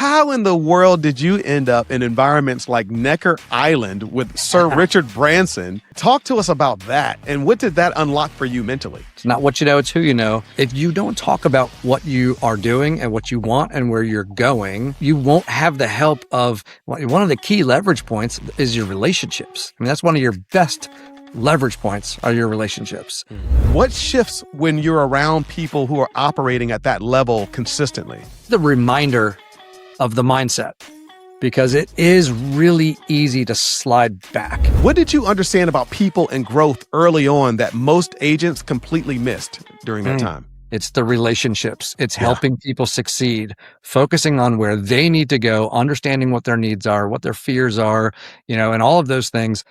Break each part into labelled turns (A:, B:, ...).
A: how in the world did you end up in environments like Necker Island with Sir Richard Branson? Talk to us about that. And what did that unlock for you mentally?
B: It's not what you know, it's who you know. If you don't talk about what you are doing and what you want and where you're going, you won't have the help of one of the key leverage points is your relationships. I mean, that's one of your best leverage points are your relationships.
A: What shifts when you're around people who are operating at that level consistently?
B: The reminder of the mindset, because it is really easy to slide back.
A: What did you understand about people and growth early on that most agents completely missed during that time?
B: It's the relationships. It's helping people succeed, focusing on where they need to go, understanding what their needs are, what their fears are, and all of those things,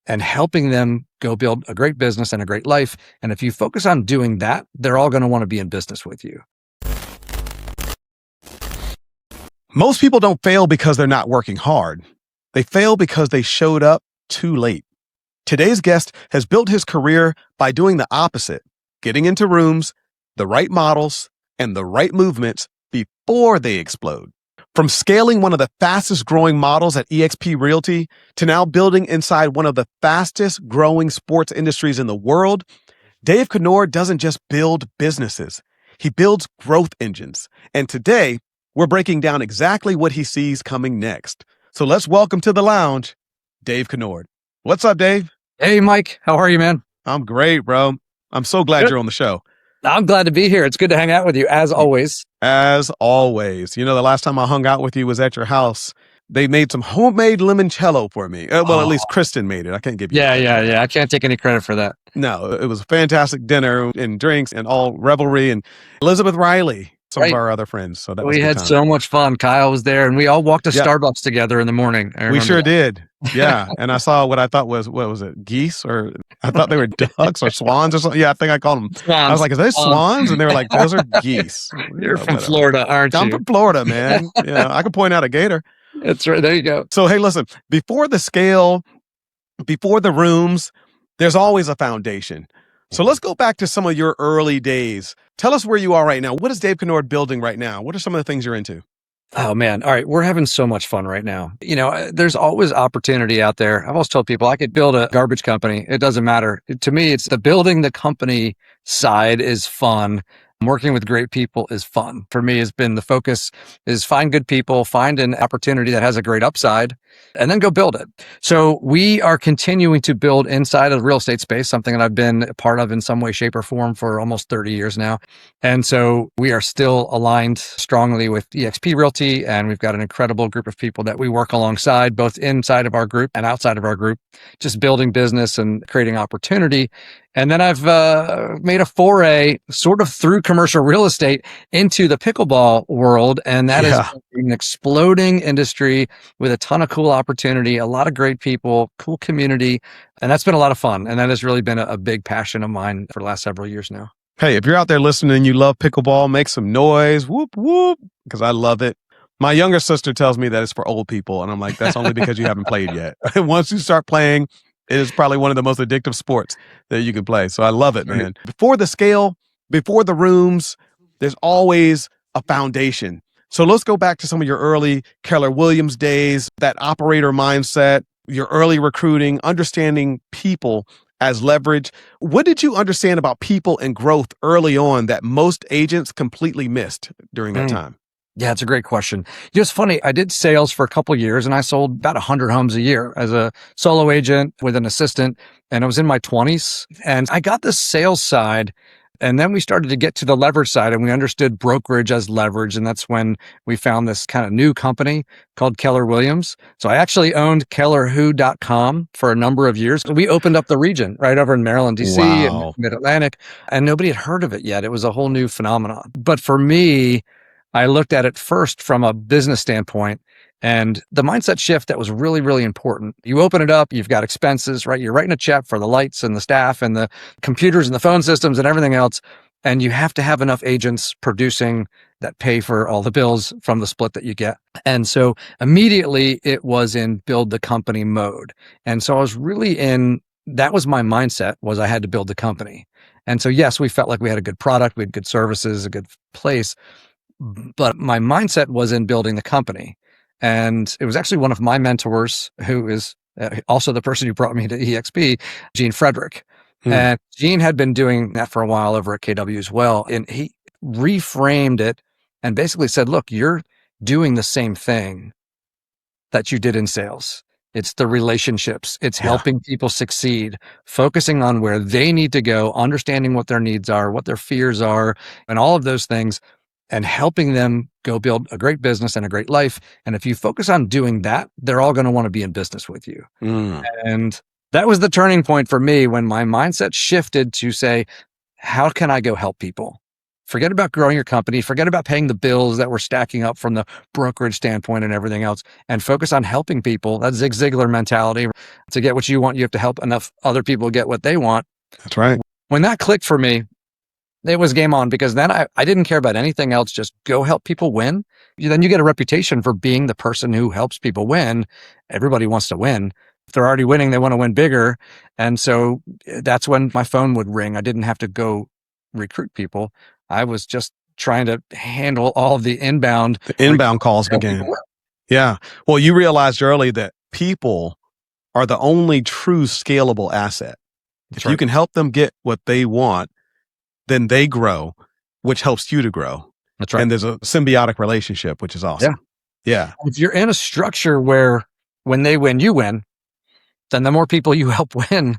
B: and helping them go build a great business and a great life. And if you focus on doing that, they're all going to want to be in business with you.
A: Most people don't fail because they're not working hard. They fail because they showed up too late. Today's guest has built his career by doing the opposite, getting into rooms, the right models, and the right movements before they explode. From scaling one of the fastest growing models at eXp Realty to now building inside one of the fastest growing sports industries in the world, Dave Conord doesn't just build businesses. He builds growth engines. And today, we're breaking down exactly what he sees coming next. So let's welcome to the lounge, Dave Conord. What's up, Dave?
B: Hey, Mike. How are you, man?
A: I'm great, bro. I'm so glad you're on the show.
B: I'm glad to be here. It's good to hang out with you, as always.
A: As always. The last time I hung out with you was at your house. They made some homemade limoncello for me. Well, at least Kristen made it. I can't give you
B: Yeah. I can't take any credit for that.
A: No, it was a fantastic dinner and drinks and all revelry. And Elizabeth Riley, some of our other friends. So that was
B: we had so much fun. Kyle was there, and we all walked to Starbucks together in the morning.
A: We sure did. Yeah. And I saw what I thought was, what was it, geese? Or I thought they were ducks or swans or something. Yeah, I think I called them. Swans. I was like, are those swans? And they were like, those are geese.
B: You're from Florida, aren't you?
A: I'm from Florida, man. I could point out a gator.
B: That's right. There you go.
A: So, hey, listen, before the scale, before the rooms, there's always a foundation. So let's go back to some of your early days. Tell us where you are right now. What is Dave Conord building right now? What are some of the things you're into?
B: Oh, man. All right. We're having so much fun right now. There's always opportunity out there. I've always told people I could build a garbage company. It doesn't matter. To me, it's the building the company side is fun. Working with great people is fun. For me, has been the focus is find good people, find an opportunity that has a great upside, and then go build it. So we are continuing to build inside of the real estate space, something that I've been a part of in some way, shape, or form for almost 30 years now. And so we are still aligned strongly with eXp Realty, and we've got an incredible group of people that we work alongside, both inside of our group and outside of our group, just building business and creating opportunity. And then I've made a foray sort of through commercial real estate into the pickleball world. And that is an exploding industry with a ton of cool opportunity, a lot of great people, cool community. And that's been a lot of fun. And that has really been a big passion of mine for the last several years now.
A: Hey, if you're out there listening and you love pickleball, make some noise, whoop, whoop, because I love it. My younger sister tells me that it's for old people. And I'm like, that's only because you haven't played yet. Once you start playing, it is probably one of the most addictive sports that you can play. So I love it, man. Before the scale, before the rooms, there's always a foundation. So let's go back to some of your early Keller Williams days, that operator mindset, your early recruiting, understanding people as leverage. What did you understand about people and growth early on that most agents completely missed during that time?
B: Yeah, it's a great question. It's funny. I did sales for a couple of years and I sold about 100 homes a year as a solo agent with an assistant. And I was in my 20s and I got the sales side. And then we started to get to the leverage side and we understood brokerage as leverage. And that's when we found this kind of new company called Keller Williams. So I actually owned kellerwho.com for a number of years. We opened up the region right over in Maryland, DC and Mid-Atlantic, and nobody had heard of it yet. It was a whole new phenomenon. But for me, I looked at it first from a business standpoint and the mindset shift that was really, really important. You open it up, you've got expenses, right? You're writing a check for the lights and the staff and the computers and the phone systems and everything else. And you have to have enough agents producing that pay for all the bills from the split that you get. And so immediately it was in build the company mode. And so I was really that was my mindset, was I had to build the company. And so yes, we felt like we had a good product, we had good services, a good place. But my mindset was in building the company. And it was actually one of my mentors, who is also the person who brought me to EXP, Gene Frederick.
A: Mm.
B: And Gene had been doing that for a while over at KW as well. And he reframed it and basically said, look, you're doing the same thing that you did in sales. It's the relationships. It's
A: Yeah.
B: helping people succeed, focusing on where they need to go, understanding what their needs are, what their fears are, and all of those things, and helping them go build a great business and a great life. And if you focus on doing that, they're all going to want to be in business with you.
A: Mm.
B: And that was the turning point for me when my mindset shifted to say, how can I go help people? Forget about growing your company. Forget about paying the bills that were stacking up from the brokerage standpoint and everything else, and focus on helping people. That Zig Ziglar mentality. To get what you want, you have to help enough other people get what they want.
A: That's right.
B: When that clicked for me, it was game on, because then I didn't care about anything else. Just go help people win. Then you get a reputation for being the person who helps people win. Everybody wants to win. If they're already winning, they want to win bigger. And so that's when my phone would ring. I didn't have to go recruit people. I was just trying to handle all of the inbound.
A: The inbound calls began. Yeah. Well, you realized early that people are the only true scalable asset.
B: That's
A: If you can help them get what they want, then they grow, which helps you to grow.
B: That's right.
A: And there's a symbiotic relationship, which is awesome. Yeah.
B: If you're in a structure where when they win, you win, then the more people you help win,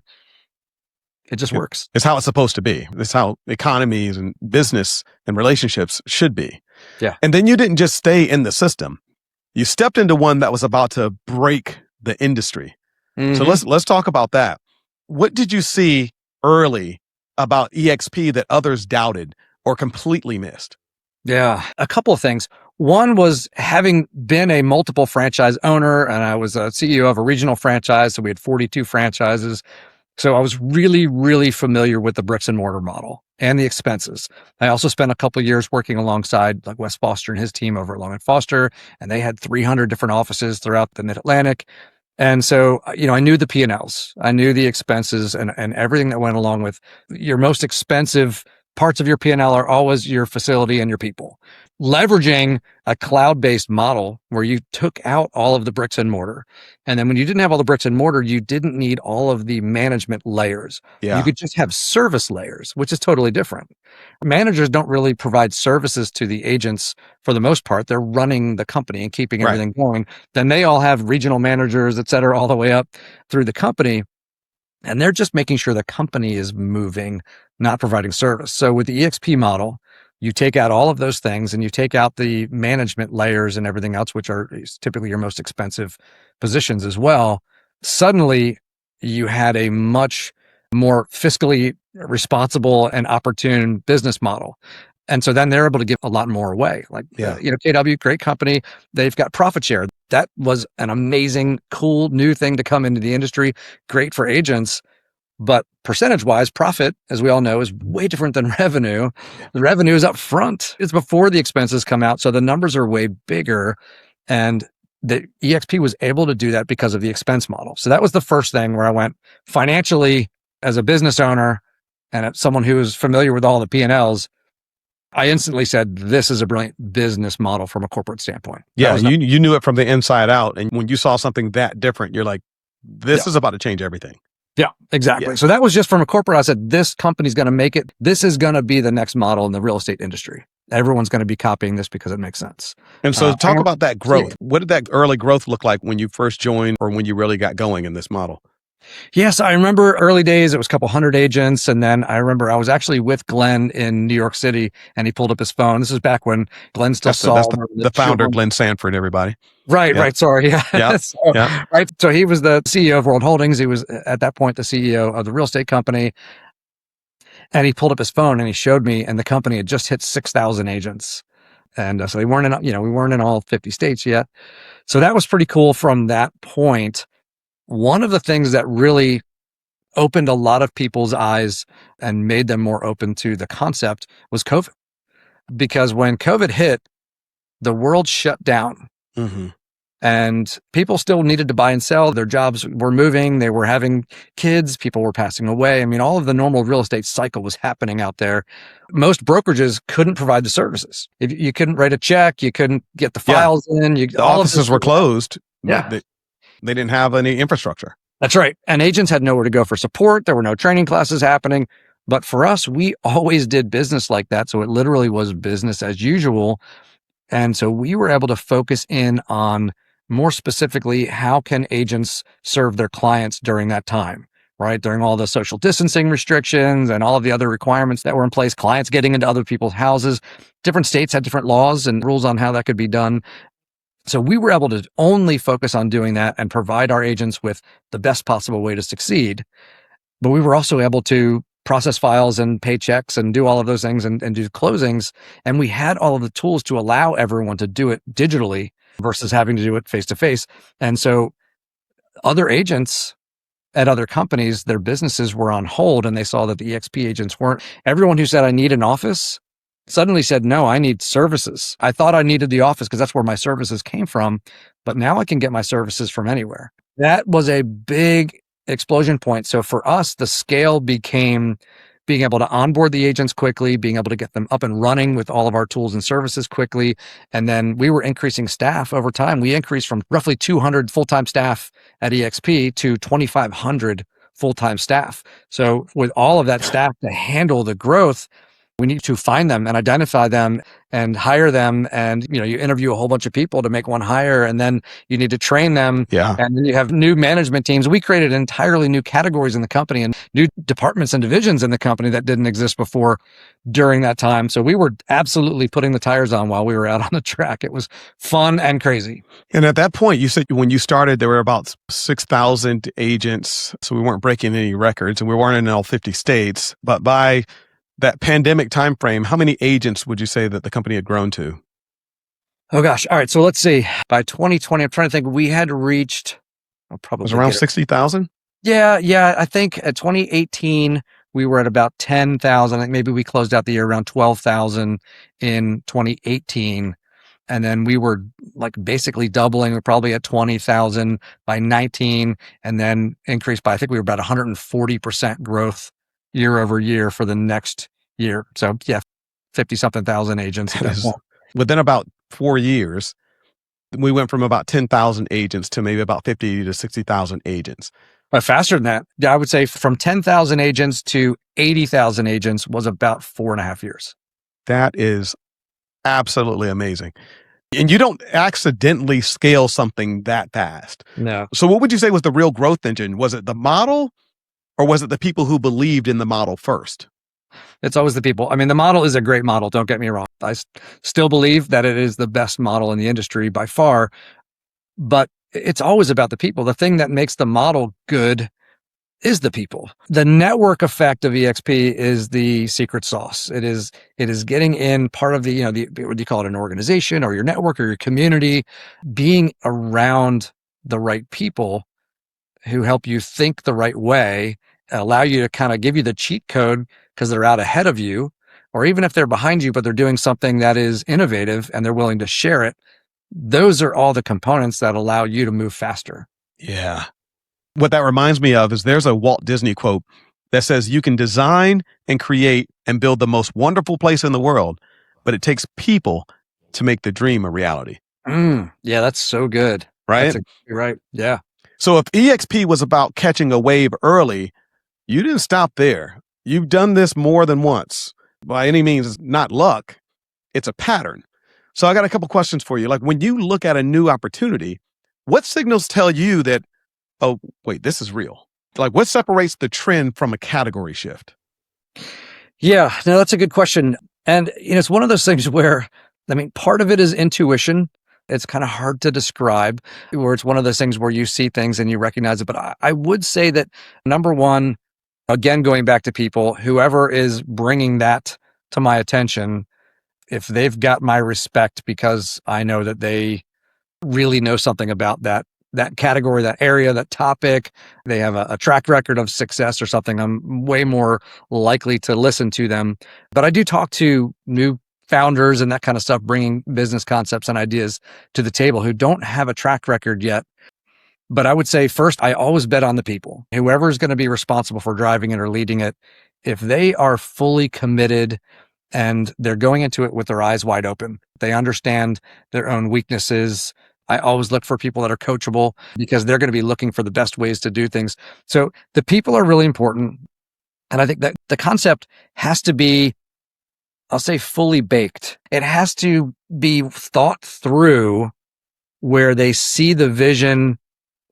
B: it just works.
A: It's how it's supposed to be. It's how economies and business and relationships should be.
B: Yeah.
A: And then you didn't just stay in the system. You stepped into one that was about to break the industry. So let's talk about that. What did you see early about EXP that others doubted or completely missed?
B: Yeah, a couple of things. One was having been a multiple franchise owner, and I was a CEO of a regional franchise. So we had 42 franchises. So I was really, really familiar with the bricks and mortar model and the expenses. I also spent a couple of years working alongside like Wes Foster and his team over at Long & Foster, and they had 300 different offices throughout the Mid-Atlantic. And so, I knew the P&Ls, I knew the expenses and everything that went along with your most expensive parts of your P&L are always your facility and your people. Leveraging a cloud-based model where you took out all of the bricks and mortar. And then when you didn't have all the bricks and mortar, you didn't need all of the management layers.
A: Yeah.
B: You could just have service layers, which is totally different. Managers don't really provide services to the agents for the most part. They're running the company and keeping everything going. Then they all have regional managers, et cetera, all the way up through the company. And they're just making sure the company is moving, not providing service. So with the EXP model, you take out all of those things and you take out the management layers and everything else, which are typically your most expensive positions as well. Suddenly, you had a much more fiscally responsible and opportune business model. And so then they're able to give a lot more away. Like, KW, great company. They've got profit share. That was an amazing, cool, new thing to come into the industry. Great for agents. But percentage-wise, profit, as we all know, is way different than revenue. The revenue is up front. It's before the expenses come out. So the numbers are way bigger. And the EXP was able to do that because of the expense model. So that was the first thing where I went financially as a business owner and as someone who is familiar with all the P&Ls. I instantly said, this is a brilliant business model from a corporate standpoint.
A: Yeah, you knew it from the inside out. And when you saw something that different, you're like, this is about to change everything.
B: Yeah, exactly. Yeah. So that was just from a corporate. I said, this company's going to make it. This is going to be the next model in the real estate industry. Everyone's going to be copying this because it makes sense.
A: And so talk about that growth. What did that early growth look like when you first joined or when you really got going in this model?
B: Yes, I remember early days, it was a couple hundred agents. And then I remember I was actually with Glenn in New York City and he pulled up his phone. This is back when Glenn still saw
A: the founder, Glenn Sanford, everybody.
B: Right. Sorry.
A: Yeah.
B: Right. So he was the CEO of World Holdings. He was at that point the CEO of the real estate company. And he pulled up his phone and he showed me, and the company had just hit 6,000 agents. And so we weren't in all 50 states yet. So that was pretty cool from that point. One of the things that really opened a lot of people's eyes and made them more open to the concept was COVID. Because when COVID hit, the world shut down.
A: Mm-hmm.
B: And people still needed to buy and sell. Their jobs were moving. They were having kids. People were passing away. I mean, all of the normal real estate cycle was happening out there. Most brokerages couldn't provide the services. If you couldn't write a check, you couldn't get the files in.
A: The offices were closed.
B: Yeah.
A: They didn't have any infrastructure.
B: That's right. And agents had nowhere to go for support. There were no training classes happening. But for us, we always did business like that. So it literally was business as usual. And so we were able to focus in on more specifically, how can agents serve their clients during that time, right? During all the social distancing restrictions and all of the other requirements that were in place, clients getting into other people's houses. Different states had different laws and rules on how that could be done. So we were able to only focus on doing that and provide our agents with the best possible way to succeed. But we were also able to process files and pay checks and do all of those things and do closings. And we had all of the tools to allow everyone to do it digitally versus having to do it face to face. And so other agents at other companies, their businesses were on hold and they saw that the EXP agents weren't. Everyone who said, I need an office, suddenly said, no, I need services. I thought I needed the office because that's where my services came from, but now I can get my services from anywhere. That was a big explosion point. So for us, the scale became being able to onboard the agents quickly, being able to get them up and running with all of our tools and services quickly. And then we were increasing staff over time. We increased from roughly 200 full-time staff at EXP to 2,500 full-time staff. So with all of that staff to handle the growth, we need to find them and identify them and hire them. And, you interview a whole bunch of people to make one hire, and then you need to train them.
A: Yeah.
B: And then you have new management teams. We created entirely new categories in the company and new departments and divisions in the company that didn't exist before during that time. So we were absolutely putting the tires on while we were out on the track. It was fun and crazy.
A: And at that point, you said when you started, there were about 6,000 agents. So we weren't breaking any records and we weren't in all 50 states. But by that pandemic timeframe, how many agents would you say that the company had grown to?
B: Oh gosh. All right. So let's see. By 2020, I'm trying to think, we had reached probably
A: it was around 60,000?
B: Yeah. I think at 2018, we were at about 10,000. I think maybe we closed out the year around 12,000 in 2018. And then we were like basically doubling. We're probably at 20,000 by 19, and then increased by, I think we were about 140% growth year over year for the next year. So yeah, 50 something thousand agents.
A: Within about 4 years, we went from about 10,000 agents to maybe about 50 to 60,000 agents.
B: But faster than that, I would say from 10,000 agents to 80,000 agents was about 4.5 years.
A: That is absolutely amazing. And you don't accidentally scale something that fast.
B: No.
A: So what would you say was the real growth engine? Was it the model, or was it the people who believed in the model first?
B: It's always the people. I mean, the model is a great model. Don't get me wrong. I still believe that it is the best model in the industry by far, but it's always about the people. The thing that makes the model good is the people. The network effect of EXP is the secret sauce. It is getting in part of the, what do you call it, an organization or your network or your community, being around the right people who help you think the right way, allow you to kind of give you the cheat code because they're out ahead of you, or even if they're behind you, but they're doing something that is innovative and they're willing to share it. Those are all the components that allow you to move faster.
A: Yeah. What that reminds me of is there's a Walt Disney quote that says, you can design and create and build the most wonderful place in the world, but it takes people to make the dream a reality.
B: Yeah, that's so good.
A: Right?
B: That's exactly right. Yeah.
A: So if EXP was about catching a wave early, you didn't stop there. You've done this more than once. By any means, it's not luck. It's a pattern. So I got a couple questions for you. Like when you look at a new opportunity, what signals tell you that, oh, wait, this is real? Like what separates the trend from a category shift?
B: Yeah, no, that's a good question. And it's one of those things where, part of it is intuition. It's kind of hard to describe, where it's one of those things where you see things and you recognize it. But I would say that number one, again, going back to people, whoever is bringing that to my attention, if they've got my respect because I know that they really know something about that category, that area, that topic, they have a track record of success or something, I'm way more likely to listen to them. But I do talk to new founders and that kind of stuff, bringing business concepts and ideas to the table who don't have a track record yet. But I would say first, I always bet on the people. Whoever is going to be responsible for driving it or leading it, if they are fully committed and they're going into it with their eyes wide open, they understand their own weaknesses. I always look for people that are coachable because they're going to be looking for the best ways to do things. So the people are really important. And I think that the concept has to be, I'll say, fully baked. It has to be thought through where they see the vision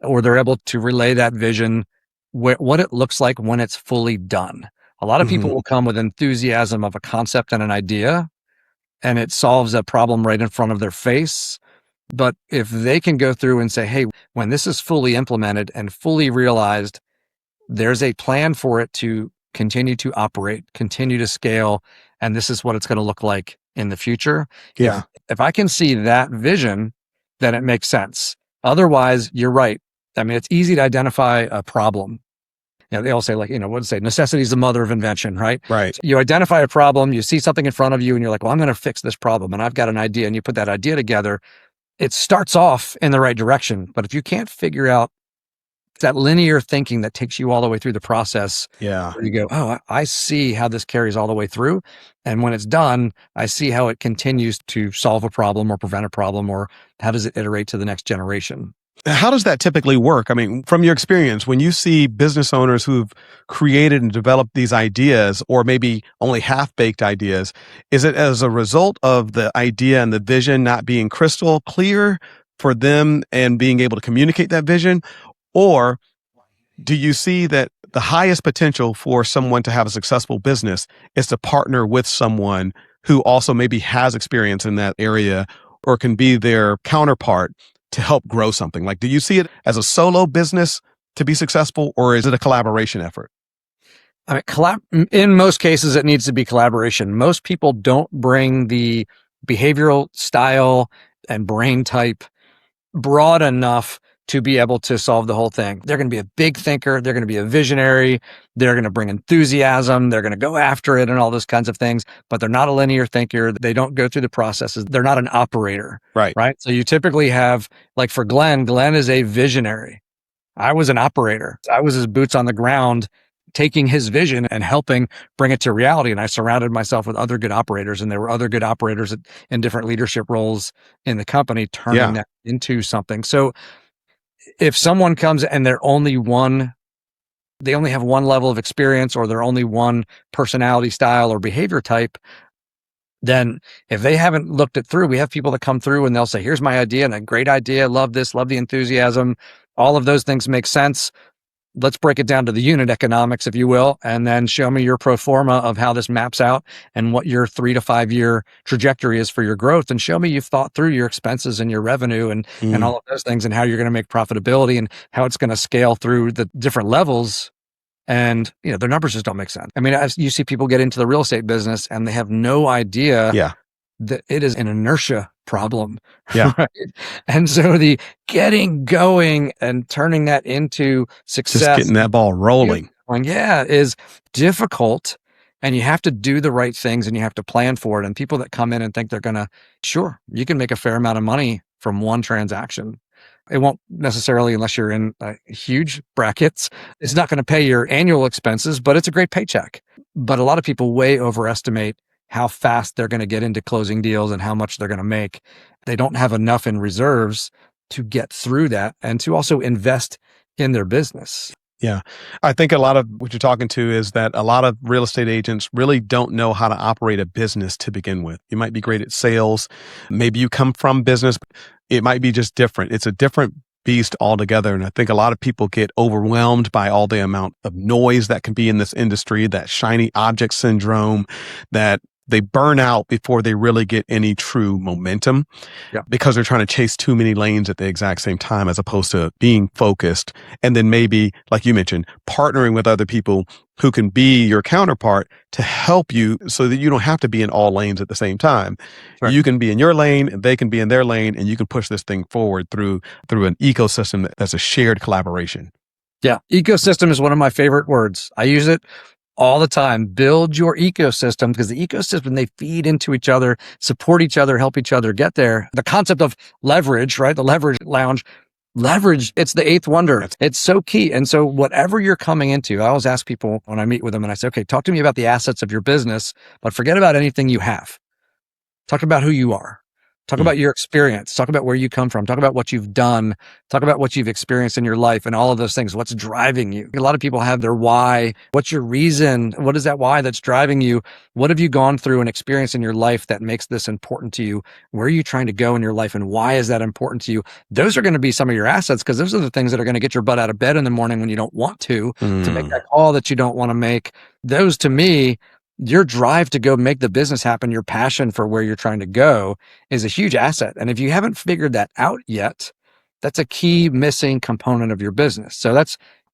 B: or they're able to relay that vision, what it looks like when it's fully done. A lot of people will come with enthusiasm of a concept and an idea, and it solves a problem right in front of their face. But if they can go through and say, hey, when this is fully implemented and fully realized, there's a plan for it to continue to operate, continue to scale, and this is what it's going to look like in the future.
A: Yeah.
B: If I can see that vision, then it makes sense. Otherwise, you're right. I mean, it's easy to identify a problem. They all say, like, what to say? Necessity is the mother of invention, right?
A: Right.
B: So you identify a problem, you see something in front of you, and you're like, well, I'm going to fix this problem. And I've got an idea. And you put that idea together. It starts off in the right direction. But if you can't figure out that linear thinking that takes you all the way through the process,
A: Yeah.
B: where you go, oh, I see how this carries all the way through. And when it's done, I see how it continues to solve a problem or prevent a problem, or how does it iterate to the next generation?
A: How does that typically work? I mean, from your experience, when you see business owners who've created and developed these ideas, or maybe only half-baked ideas, is it as a result of the idea and the vision not being crystal clear for them and being able to communicate that vision? Or do you see that the highest potential for someone to have a successful business is to partner with someone who also maybe has experience in that area or can be their counterpart to help grow something? Like, do you see it as a solo business to be successful, or is it a collaboration effort?
B: I mean, in most cases, it needs to be collaboration. Most people don't bring the behavioral style and brain type broad enough to be able to solve the whole thing. They're going to be a big thinker. They're going to be a visionary. They're going to bring enthusiasm. They're going to go after it and all those kinds of things, but they're not a linear thinker. They don't go through the processes. They're not an operator.
A: Right.
B: So you typically have, like for Glenn is a visionary. I was an operator. I was his boots on the ground, taking his vision and helping bring it to reality. And I surrounded myself with other good operators, and there were other good operators in different leadership roles in the company, turning that into something. So if someone comes and they only have one level of experience, or they're only one personality style or behavior type, then if they haven't looked it through, we have people that come through and they'll say, here's my idea, and a great idea. Love this, love the enthusiasm. All of those things make sense. Let's break it down to the unit economics, if you will, and then show me your pro forma of how this maps out and what your 3 to 5 year trajectory is for your growth, and show me you've thought through your expenses and your revenue and all of those things, and how you're going to make profitability and how it's going to scale through the different levels. And, their numbers just don't make sense. I mean, as you see people get into the real estate business and they have no idea that it is an inertia problem.
A: Yeah.
B: Right? And so the getting going and turning that into success,
A: Just getting that ball rolling.
B: Is difficult. And you have to do the right things and you have to plan for it. And people that come in and think they're sure, you can make a fair amount of money from one transaction. It won't necessarily, unless you're in huge brackets, it's not going to pay your annual expenses, but it's a great paycheck. But a lot of people way overestimate how fast they're going to get into closing deals and how much they're going to make. They don't have enough in reserves to get through that and to also invest in their business.
A: Yeah. I think a lot of what you're talking to is that a lot of real estate agents really don't know how to operate a business to begin with. You might be great at sales. Maybe you come from business. It might be just different. It's a different beast altogether. And I think a lot of people get overwhelmed by all the amount of noise that can be in this industry, that shiny object syndrome, that they burn out before they really get any true momentum because they're trying to chase too many lanes at the exact same time, as opposed to being focused. And then maybe, like you mentioned, partnering with other people who can be your counterpart to help you so that you don't have to be in all lanes at the same time. Right. You can be in your lane and they can be in their lane, and you can push this thing forward through an ecosystem that's a shared collaboration.
B: Yeah. Ecosystem is one of my favorite words. I use it all the time. Build your ecosystem, because the ecosystem, they feed into each other, support each other, help each other get there. The concept of leverage, right? The leverage lounge, leverage, it's the eighth wonder. It's so key. And so whatever you're coming into, I always ask people when I meet with them and I say, okay, talk to me about the assets of your business, but forget about anything you have. Talk about who you are. Talk about your experience. Talk about where you come from. Talk about what you've done. Talk about what you've experienced in your life and all of those things. What's driving you? A lot of people have their why. What's your reason? What is that why that's driving you? What have you gone through and experienced in your life that makes this important to you? Where are you trying to go in your life and why is that important to you? Those are going to be some of your assets, because those are the things that are going to get your butt out of bed in the morning when you don't want to make that call that you don't want to make. Those, to me, your drive to go make the business happen, your passion for where you're trying to go is a huge asset. And if you haven't figured that out yet, that's a key missing component of your business. So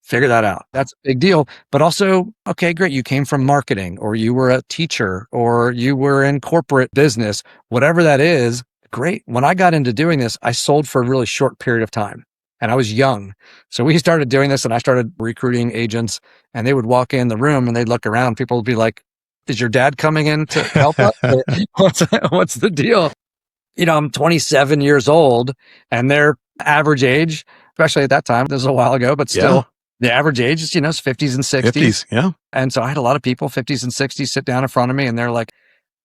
B: figure that out. That's a big deal. But also, okay, great. You came from marketing, or you were a teacher, or you were in corporate business, whatever that is. Great. When I got into doing this, I sold for a really short period of time and I was young. So we started doing this and I started recruiting agents, and they would walk in the room and they'd look around. People would be like, is your dad coming in to help us? What's the deal? I'm 27 years old, and their average age, especially at that time, this was a while ago, but still the average age is, is 50s and 60s.
A: 50s, yeah.
B: And so I had a lot of people, 50s and 60s, sit down in front of me and they're like,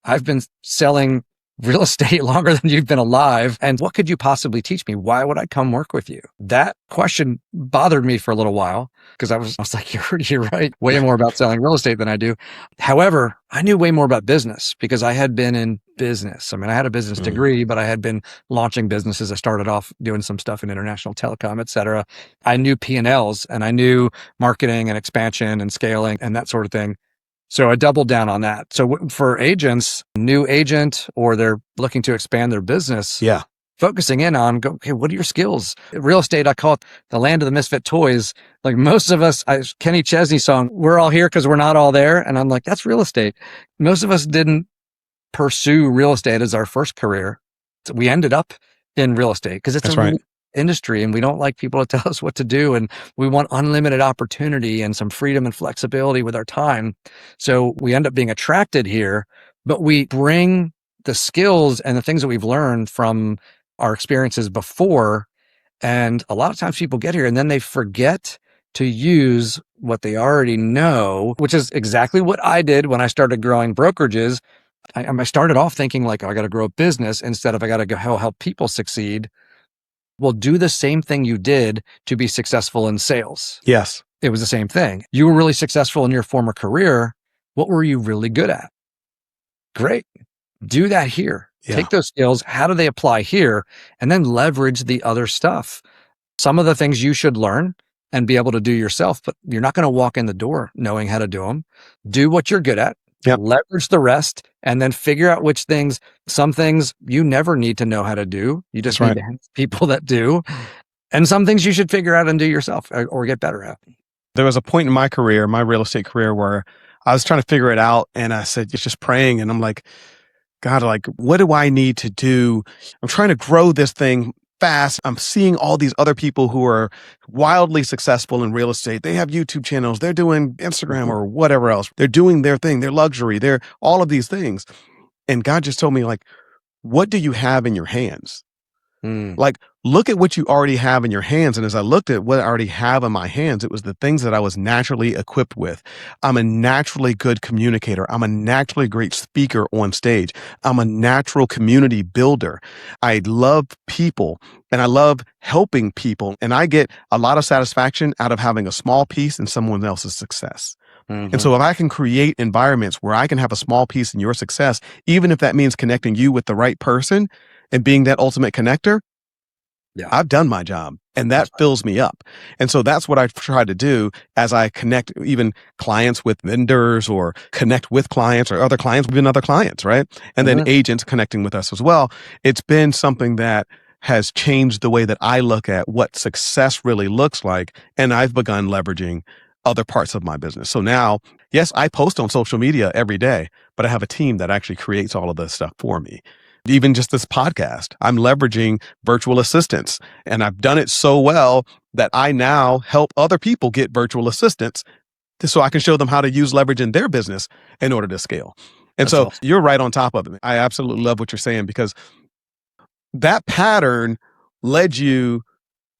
B: I've been selling real estate longer than you've been alive. And what could you possibly teach me? Why would I come work with you? That question bothered me for a little while, because I was like, you're right. Way more about selling real estate than I do. However, I knew way more about business because I had been in business. I mean, I had a business degree, but I had been launching businesses. I started off doing some stuff in international telecom, et cetera. I knew P&Ls and I knew marketing and expansion and scaling and that sort of thing. So I doubled down on that. So for agents, new agent, or they're looking to expand their business, focusing in on, okay, what are your skills? Real estate, I call it the land of the misfit toys. Like most of us, Kenny Chesney song, we're all here because we're not all there. And I'm like, that's real estate. Most of us didn't pursue real estate as our first career. So we ended up in real estate because it's a industry, and we don't like people to tell us what to do, and we want unlimited opportunity and some freedom and flexibility with our time. So we end up being attracted here, but we bring the skills and the things that we've learned from our experiences before. And a lot of times people get here and then they forget to use what they already know, which is exactly what I did when I started growing brokerages. I started off thinking like, I got to grow a business instead of I got to go help people succeed. Well, do the same thing you did to be successful in sales.
A: Yes.
B: It was the same thing. You were really successful in your former career. What were you really good at? Great. Do that here. Yeah. Take those skills. How do they apply here? And then leverage the other stuff. Some of the things you should learn and be able to do yourself, but you're not going to walk in the door knowing how to do them. Do what you're good at. Yep. Leverage the rest, and then figure out which things, some things you never need to know how to do. You just need to have people that do. And some things you should figure out and do yourself or get better at.
A: There was a point in my career, my real estate career, where I was trying to figure it out, and I said, just praying. And I'm like, God, like, what do I need to do? I'm trying to grow this thing fast. I'm seeing all these other people who are wildly successful in real estate. They have YouTube channels. They're doing Instagram or whatever else. They're doing their thing. They're luxury. They're all of these things. And God just told me, like, what do you have in your hands? Like, look at what you already have in your hands. And as I looked at what I already have in my hands, it was the things that I was naturally equipped with. I'm a naturally good communicator. I'm a naturally great speaker on stage. I'm a natural community builder. I love people and I love helping people. And I get a lot of satisfaction out of having a small piece in someone else's success. And so if I can create environments where I can have a small piece in your success, even if that means connecting you with the right person and being that ultimate connector, I've done my job, and that fills me up. And so that's what I try to do as I connect even clients with vendors, or connect with clients or other clients within other clients, right? And then agents connecting with us as well. It's been something that has changed the way that I look at what success really looks like. And I've begun leveraging other parts of my business. So now, yes, I post on social media every day, but I have a team that actually creates all of this stuff for me. Even just this podcast, I'm leveraging virtual assistants, and I've done it so well that I now help other people get virtual assistants so I can show them how to use leverage in their business in order to scale. And
B: That's
A: so
B: awesome.
A: you're right on top of it. I absolutely love what you're saying, because that pattern led you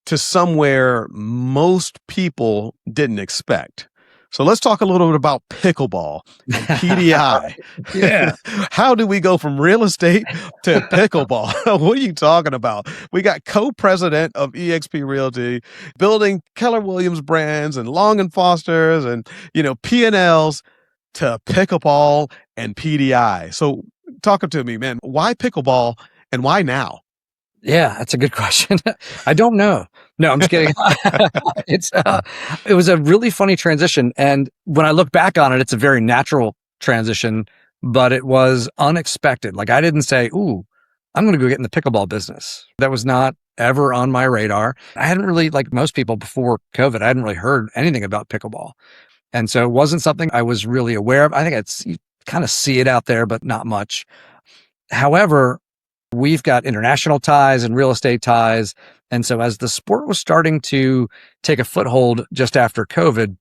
A: to somewhere most people didn't expect. So let's talk a little bit about pickleball and PDI.
B: Yeah.
A: How do we go from real estate to pickleball? What are you talking about? We got co-president of eXp Realty building Keller Williams brands and Long and Fosters and, P&Ls to pickleball and PDI. So talk to me, man. Why pickleball and why now?
B: Yeah, that's a good question. I don't know. No, I'm just kidding. It was a really funny transition. And when I look back on it, it's a very natural transition, but it was unexpected. Like I didn't say, ooh, I'm going to go get in the pickleball business. That was not ever on my radar. I hadn't really, like most people before COVID, I hadn't really heard anything about pickleball. And so it wasn't something I was really aware of. I think you kind of see it out there, but not much. However, we've got international ties and real estate ties. And so as the sport was starting to take a foothold just after COVID,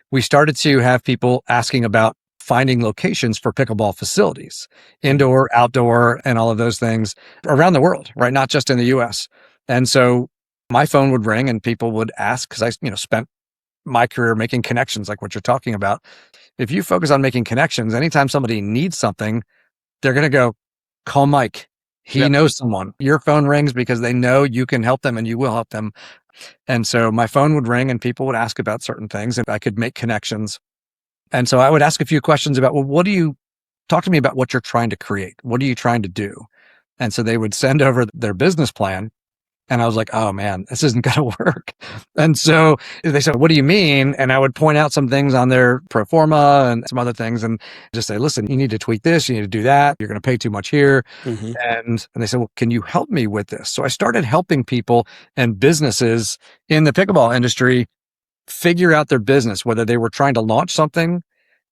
B: we started to have people asking about finding locations for pickleball facilities, indoor, outdoor, and all of those things around the world, right? Not just in the US. And so my phone would ring and people would ask, because I, spent my career making connections like what you're talking about. If you focus on making connections, anytime somebody needs something, they're going to go, call Mike. He
A: Yep.
B: knows someone. Your phone rings because they know you can help them and you will help them. And so my phone would ring and people would ask about certain things and I could make connections. And so I would ask a few questions about, well, talk to me about what you're trying to create? What are you trying to do? And so they would send over their business plan. And I was like, oh man, this isn't going to work. And so they said, what do you mean? And I would point out some things on their pro forma and some other things and just say, listen, you need to tweak this. You need to do that. You're going to pay too much here.
A: Mm-hmm.
B: And they said, well, can you help me with this? So I started helping people and businesses in the pickleball industry figure out their business, whether they were trying to launch something.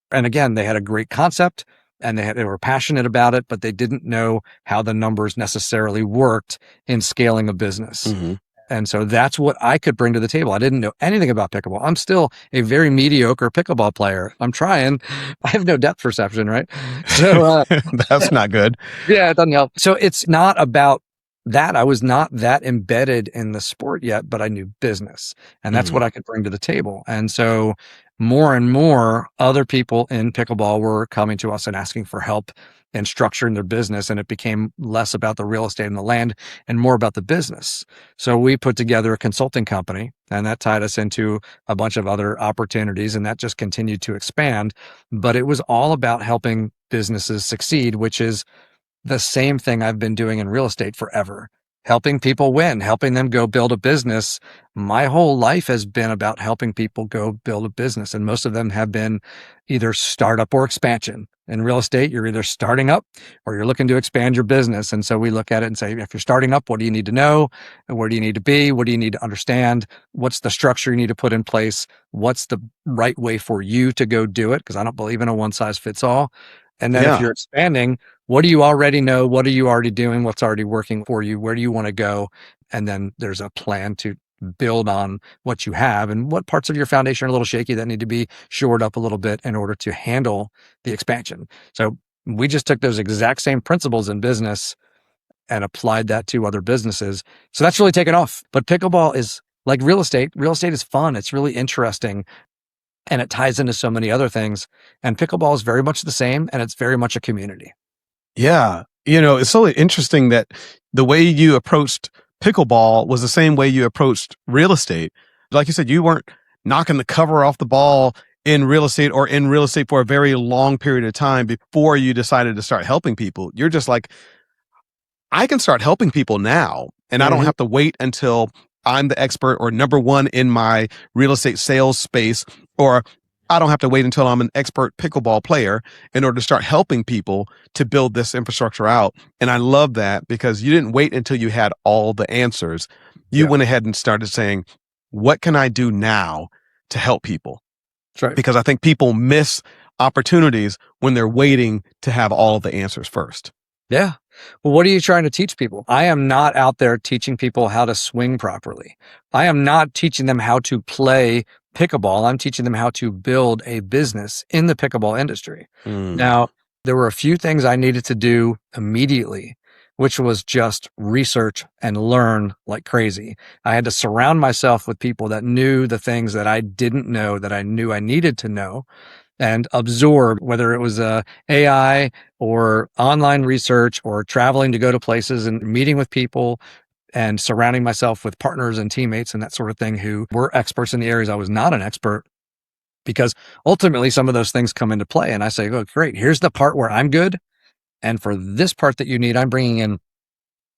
B: And again, they had a great concept and they were passionate about it, but they didn't know how the numbers necessarily worked in scaling a business.
A: Mm-hmm.
B: And so that's what I could bring to the table. I didn't know anything about pickleball. I'm still a very mediocre pickleball player. I'm trying. I have no depth perception, right? So
A: That's not good.
B: yeah, it doesn't help. So it's not about that. I was not that embedded in the sport yet, but I knew business and that's
A: Mm-hmm.
B: what I could bring to the table. And so more and more other people in pickleball were coming to us and asking for help in structuring their business. And it became less about the real estate and the land and more about the business. So we put together a consulting company and that tied us into a bunch of other opportunities and that just continued to expand. But it was all about helping businesses succeed, which is the same thing I've been doing in real estate forever, helping people win, helping them go build a business. My whole life has been about helping people go build a business. And most of them have been either startup or expansion. In real estate, you're either starting up or you're looking to expand your business. And so we look at it and say, if you're starting up, what do you need to know? Where do you need to be? What do you need to understand? What's the structure you need to put in place? What's the right way for you to go do it? Because I don't believe in a one size fits all. And then if
A: Yeah.
B: you're expanding, what do you already know? What are you already doing? What's already working for you? Where do you want to go? And then there's a plan to build on what you have and what parts of your foundation are a little shaky that need to be shored up a little bit in order to handle the expansion. So we just took those exact same principles in business and applied that to other businesses. So that's really taken off. But pickleball is like real estate. Real estate is fun. It's really interesting. And it ties into so many other things. And pickleball is very much the same. And it's very much a community.
A: Yeah. It's so interesting that the way you approached pickleball was the same way you approached real estate. Like you said, you weren't knocking the cover off the ball in real estate or in real estate for a very long period of time before you decided to start helping people. You're just like, I can start helping people now, and I don't have to wait until I'm the expert or number one in my real estate sales space, or I don't have to wait until I'm an expert pickleball player in order to start helping people to build this infrastructure out. And I love that because you didn't wait until you had all the answers. You went ahead and started saying, what can I do now to help people?
B: That's right.
A: Because I think people miss opportunities when they're waiting to have all of the answers first.
B: Yeah. Well, what are you trying to teach people? I am not out there teaching people how to swing properly. I am not teaching them how to play pickleball. I'm teaching them how to build a business in the pickleball industry. Now, there were a few things I needed to do immediately, which was just research and learn like crazy. I had to surround myself with people that knew the things that I didn't know that I knew I needed to know, and absorb, whether it was AI or online research or traveling to go to places and meeting with people and surrounding myself with partners and teammates and that sort of thing who were experts in the areas I was not an expert. Because ultimately, some of those things come into play. And I say, oh, great, here's the part where I'm good. And for this part that you need, I'm bringing in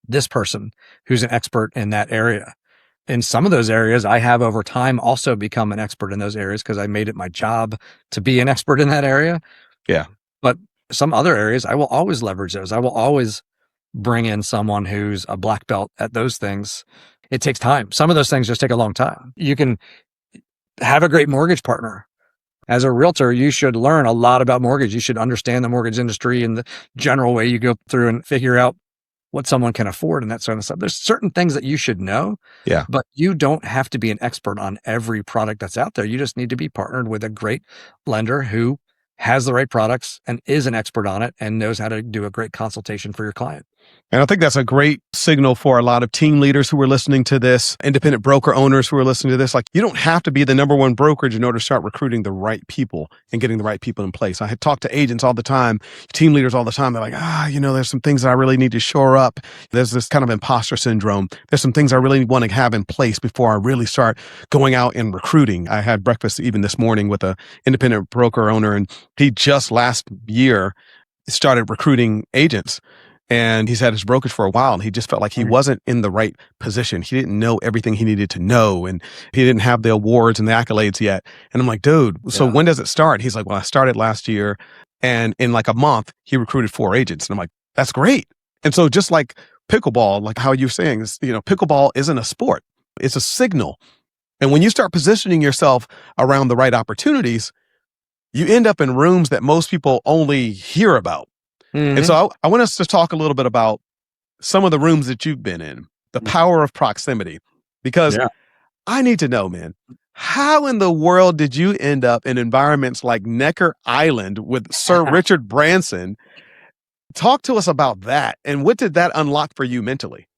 B: this person who's an expert in that area. In some of those areas, I have over time also become an expert in those areas because I made it my job to be an expert in that area.
A: Yeah.
B: But some other areas, I will always leverage those. I will always bring in someone who's a black belt at those things. It takes time. Some of those things just take a long time. You can have a great mortgage partner. As a realtor, you should learn a lot about mortgage. You should understand the mortgage industry and the general way you go through and figure out what someone can afford and that sort of stuff. There's certain things that you should know,
A: Yeah.
B: but you don't have to be an expert on every product that's out there. You just need to be partnered with a great lender who has the right products and is an expert on it and knows how to do a great consultation for your client.
A: And I think that's a great signal for a lot of team leaders who are listening to this, independent broker owners who are listening to this. Like, you don't have to be the number one brokerage in order to start recruiting the right people and getting the right people in place. I had talked to agents all the time, team leaders all the time. They're like, there's some things that I really need to shore up. There's this kind of imposter syndrome. There's some things I really want to have in place before I really start going out and recruiting. I had breakfast even this morning with a independent broker owner, and he just last year started recruiting agents. And he's had his brokerage for a while, and he just felt like he wasn't in the right position. He didn't know everything he needed to know, and he didn't have the awards and the accolades yet. And I'm like, dude, so when does it start? He's like, well, I started last year, and in like a month, he recruited 4 agents. And I'm like, that's great. And so just like pickleball, like how you're saying, pickleball isn't a sport. It's a signal. And when you start positioning yourself around the right opportunities, you end up in rooms that most people only hear about. And so I want us to talk a little bit about some of the rooms that you've been in, the power of proximity, because I need to know, man, how in the world did you end up in environments like Necker Island with Sir Richard Branson? Talk to us about that. And what did that unlock for you mentally?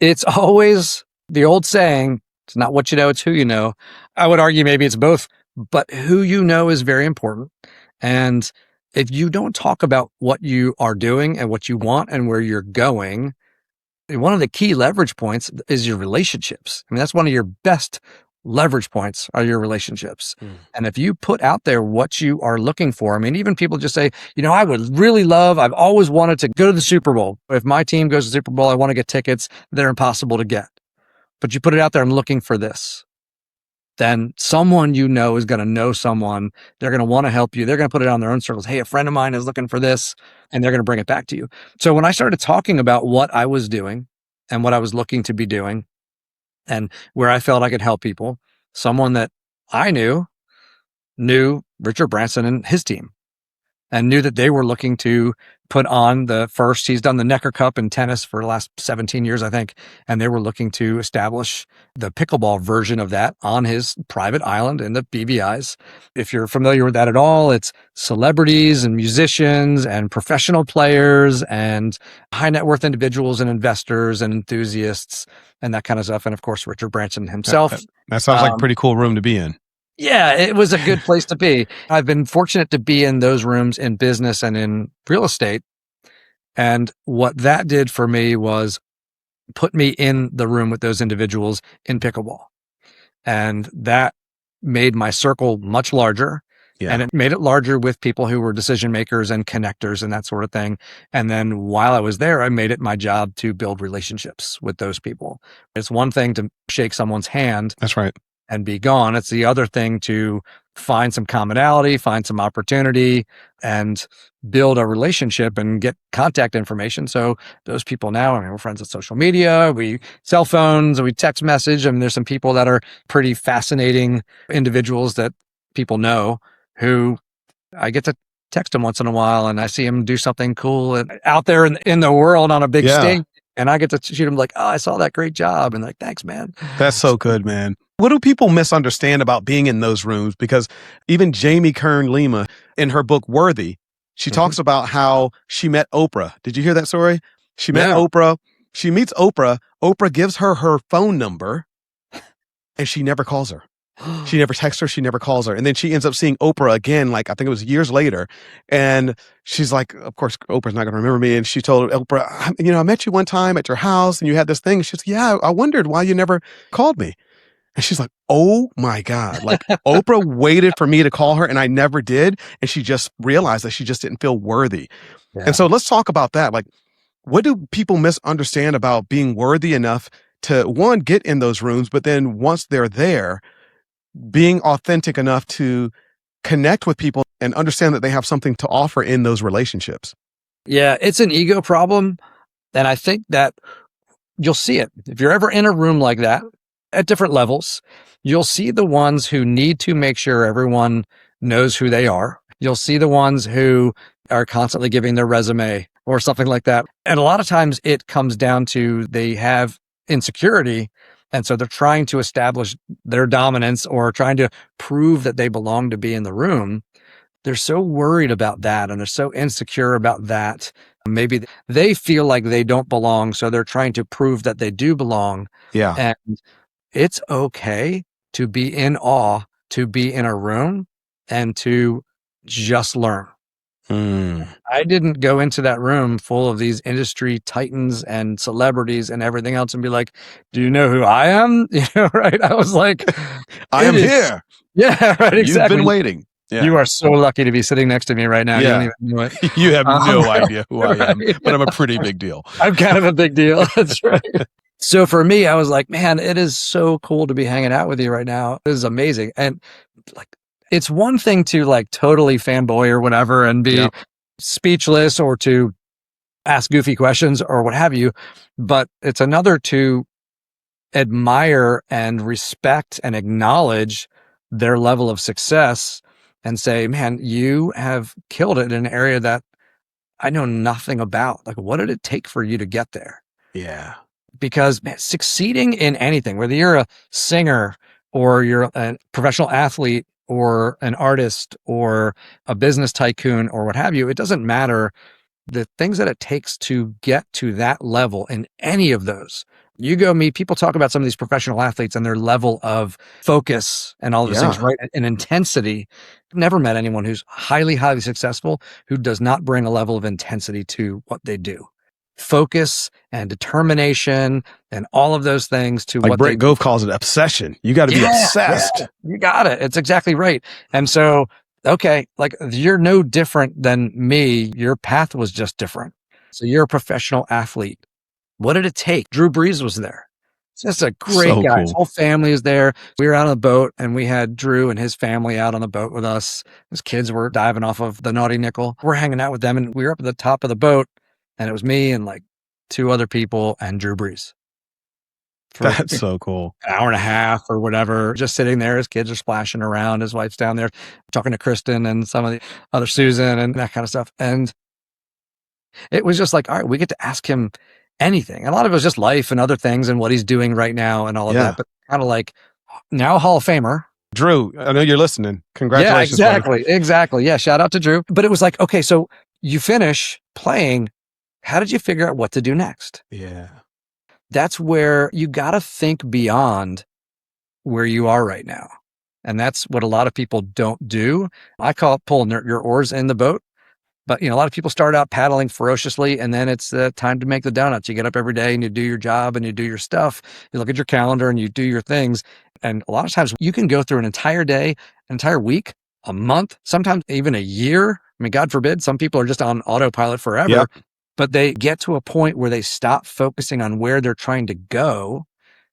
B: It's always the old saying, it's not what you know, it's who you know. I would argue maybe it's both, but who you know is very important. And if you don't talk about what you are doing and what you want and where you're going, one of the key leverage points is your relationships. I mean, that's one of your best leverage points are your relationships. And if you put out there what you are looking for, I mean, even people just say, I would really I've always wanted to go to the Super Bowl. If my team goes to the Super Bowl, I want to get tickets. They're impossible to get. But you put it out there, I'm looking for this. Then someone is going to know someone. They're going to want to help you. They're going to put it on their own circles. Hey, a friend of mine is looking for this, and they're going to bring it back to you. So when I started talking about what I was doing and what I was looking to be doing and where I felt I could help people, someone that I knew Richard Branson and his team and knew that they were looking to put on he's done the Necker Cup in tennis for the last 17 years, I think. And they were looking to establish the pickleball version of that on his private island in the BVIs. If you're familiar with that at all, it's celebrities and musicians and professional players and high net worth individuals and investors and enthusiasts and that kind of stuff. And of course, Richard Branson himself.
A: That sounds like a pretty cool room to be in.
B: Yeah, it was a good place to be. I've been fortunate to be in those rooms in business and in real estate. And what that did for me was put me in the room with those individuals in pickleball. And that made my circle much larger. Yeah. And it made it larger with people who were decision makers and connectors and that sort of thing. And then while I was there, I made it my job to build relationships with those people. It's one thing to shake someone's hand.
A: That's right.
B: And be gone. It's the other thing to find some commonality, find some opportunity, and build a relationship and get contact information. So those people now, we're friends on social media, we cell phones, we text message. I mean, there's some people that are pretty fascinating individuals that people know who I get to text them once in a while and I see them do something cool out there in the world on a big stage. And I get to shoot them like, oh, I saw that great job. And like, thanks, man.
A: That's so good, man. What do people misunderstand about being in those rooms? Because even Jamie Kern Lima, in her book Worthy, she talks about how she met Oprah. Did you hear that story? She met
B: No.
A: Oprah. She meets Oprah. Oprah gives her her phone number, and she never calls her. She never texts her. She never calls her. And then she ends up seeing Oprah again, like I think it was years later. And she's like, of course, Oprah's not going to remember me. And she told Oprah, I met you one time at your house and you had this thing. She's like, yeah, I wondered why you never called me. And she's like, oh my God. Like Oprah waited for me to call her and I never did. And she just realized that she just didn't feel worthy.
B: Yeah.
A: And so let's talk about that. Like, what do people misunderstand about being worthy enough to, one, get in those rooms, but then once they're there, being authentic enough to connect with people and understand that they have something to offer in those relationships?
B: Yeah, it's an ego problem. And I think that you'll see it. If you're ever in a room like that at different levels, you'll see the ones who need to make sure everyone knows who they are. You'll see the ones who are constantly giving their resume or something like that. And a lot of times it comes down to they have insecurity. And so they're trying to establish their dominance or trying to prove that they belong to be in the room. They're so worried about that and they're so insecure about that. Maybe they feel like they don't belong. So they're trying to prove that they do belong.
A: Yeah.
B: And it's okay to be in awe, to be in a room and to just learn. I didn't go into that room full of these industry titans and celebrities and everything else and be like, do you know who I am? Right? I was like,
A: I am here.
B: Yeah, right. Exactly.
A: You've been waiting. Yeah.
B: You are so lucky to be sitting next to me right now.
A: Yeah.
B: You don't even know it.
A: You have no idea who I am,
B: Right.
A: but I'm a pretty big deal.
B: I'm kind of a big deal. That's right. So for me, I was like, man, it is so cool to be hanging out with you right now. This is amazing. And like, it's one thing to like totally fanboy or whatever and be speechless or to ask goofy questions or what have you. But it's another to admire and respect and acknowledge their level of success and say, man, you have killed it in an area that I know nothing about. Like, what did it take for you to get there?
A: Yeah.
B: Because man, succeeding in anything, whether you're a singer or you're a professional athlete or an artist or a business tycoon or what have you, it doesn't matter. The things that it takes to get to that level in any of those. You go meet, people talk about some of these professional athletes and their level of focus and all those things, right? And intensity. Never met anyone who's highly, highly successful who does not bring a level of intensity to what they do. Focus and determination and all of those things to
A: like
B: what
A: Brett Gove calls it obsession. You got to be obsessed.
B: Yeah, you got it. It's exactly right. And so, okay, like you're no different than me. Your path was just different. So you're a professional athlete. What did it take? Drew Brees was there. Just a great guy. His whole family is there. We were out on a boat and we had Drew and his family out on the boat with us. His kids were diving off of the Naughty Nickel. We're hanging out with them and we were up at the top of the boat and it was me and like two other people and Drew Brees.
A: That's so cool.
B: An hour and a half or whatever, just sitting there. His kids are splashing around. His wife's down there talking to Kristen and some of the other Susan and that kind of stuff. And it was just like, all right, we get to ask him anything. A lot of it was just life and other things and what he's doing right now and all of that. But kind of like now Hall of Famer.
A: Drew, I know you're listening. Congratulations.
B: Yeah, exactly. Yeah, shout out to Drew. But it was like, okay, so you finish playing. How did you figure out what to do next?
A: Yeah.
B: That's where you got to think beyond where you are right now. And that's what a lot of people don't do. I call it pulling your oars in the boat. But, a lot of people start out paddling ferociously and then it's time to make the donuts. You get up every day and you do your job and you do your stuff. You look at your calendar and you do your things. And a lot of times you can go through an entire day, an entire week, a month, sometimes even a year. I mean, God forbid, some people are just on autopilot forever, but they get to a point where they stop focusing on where they're trying to go.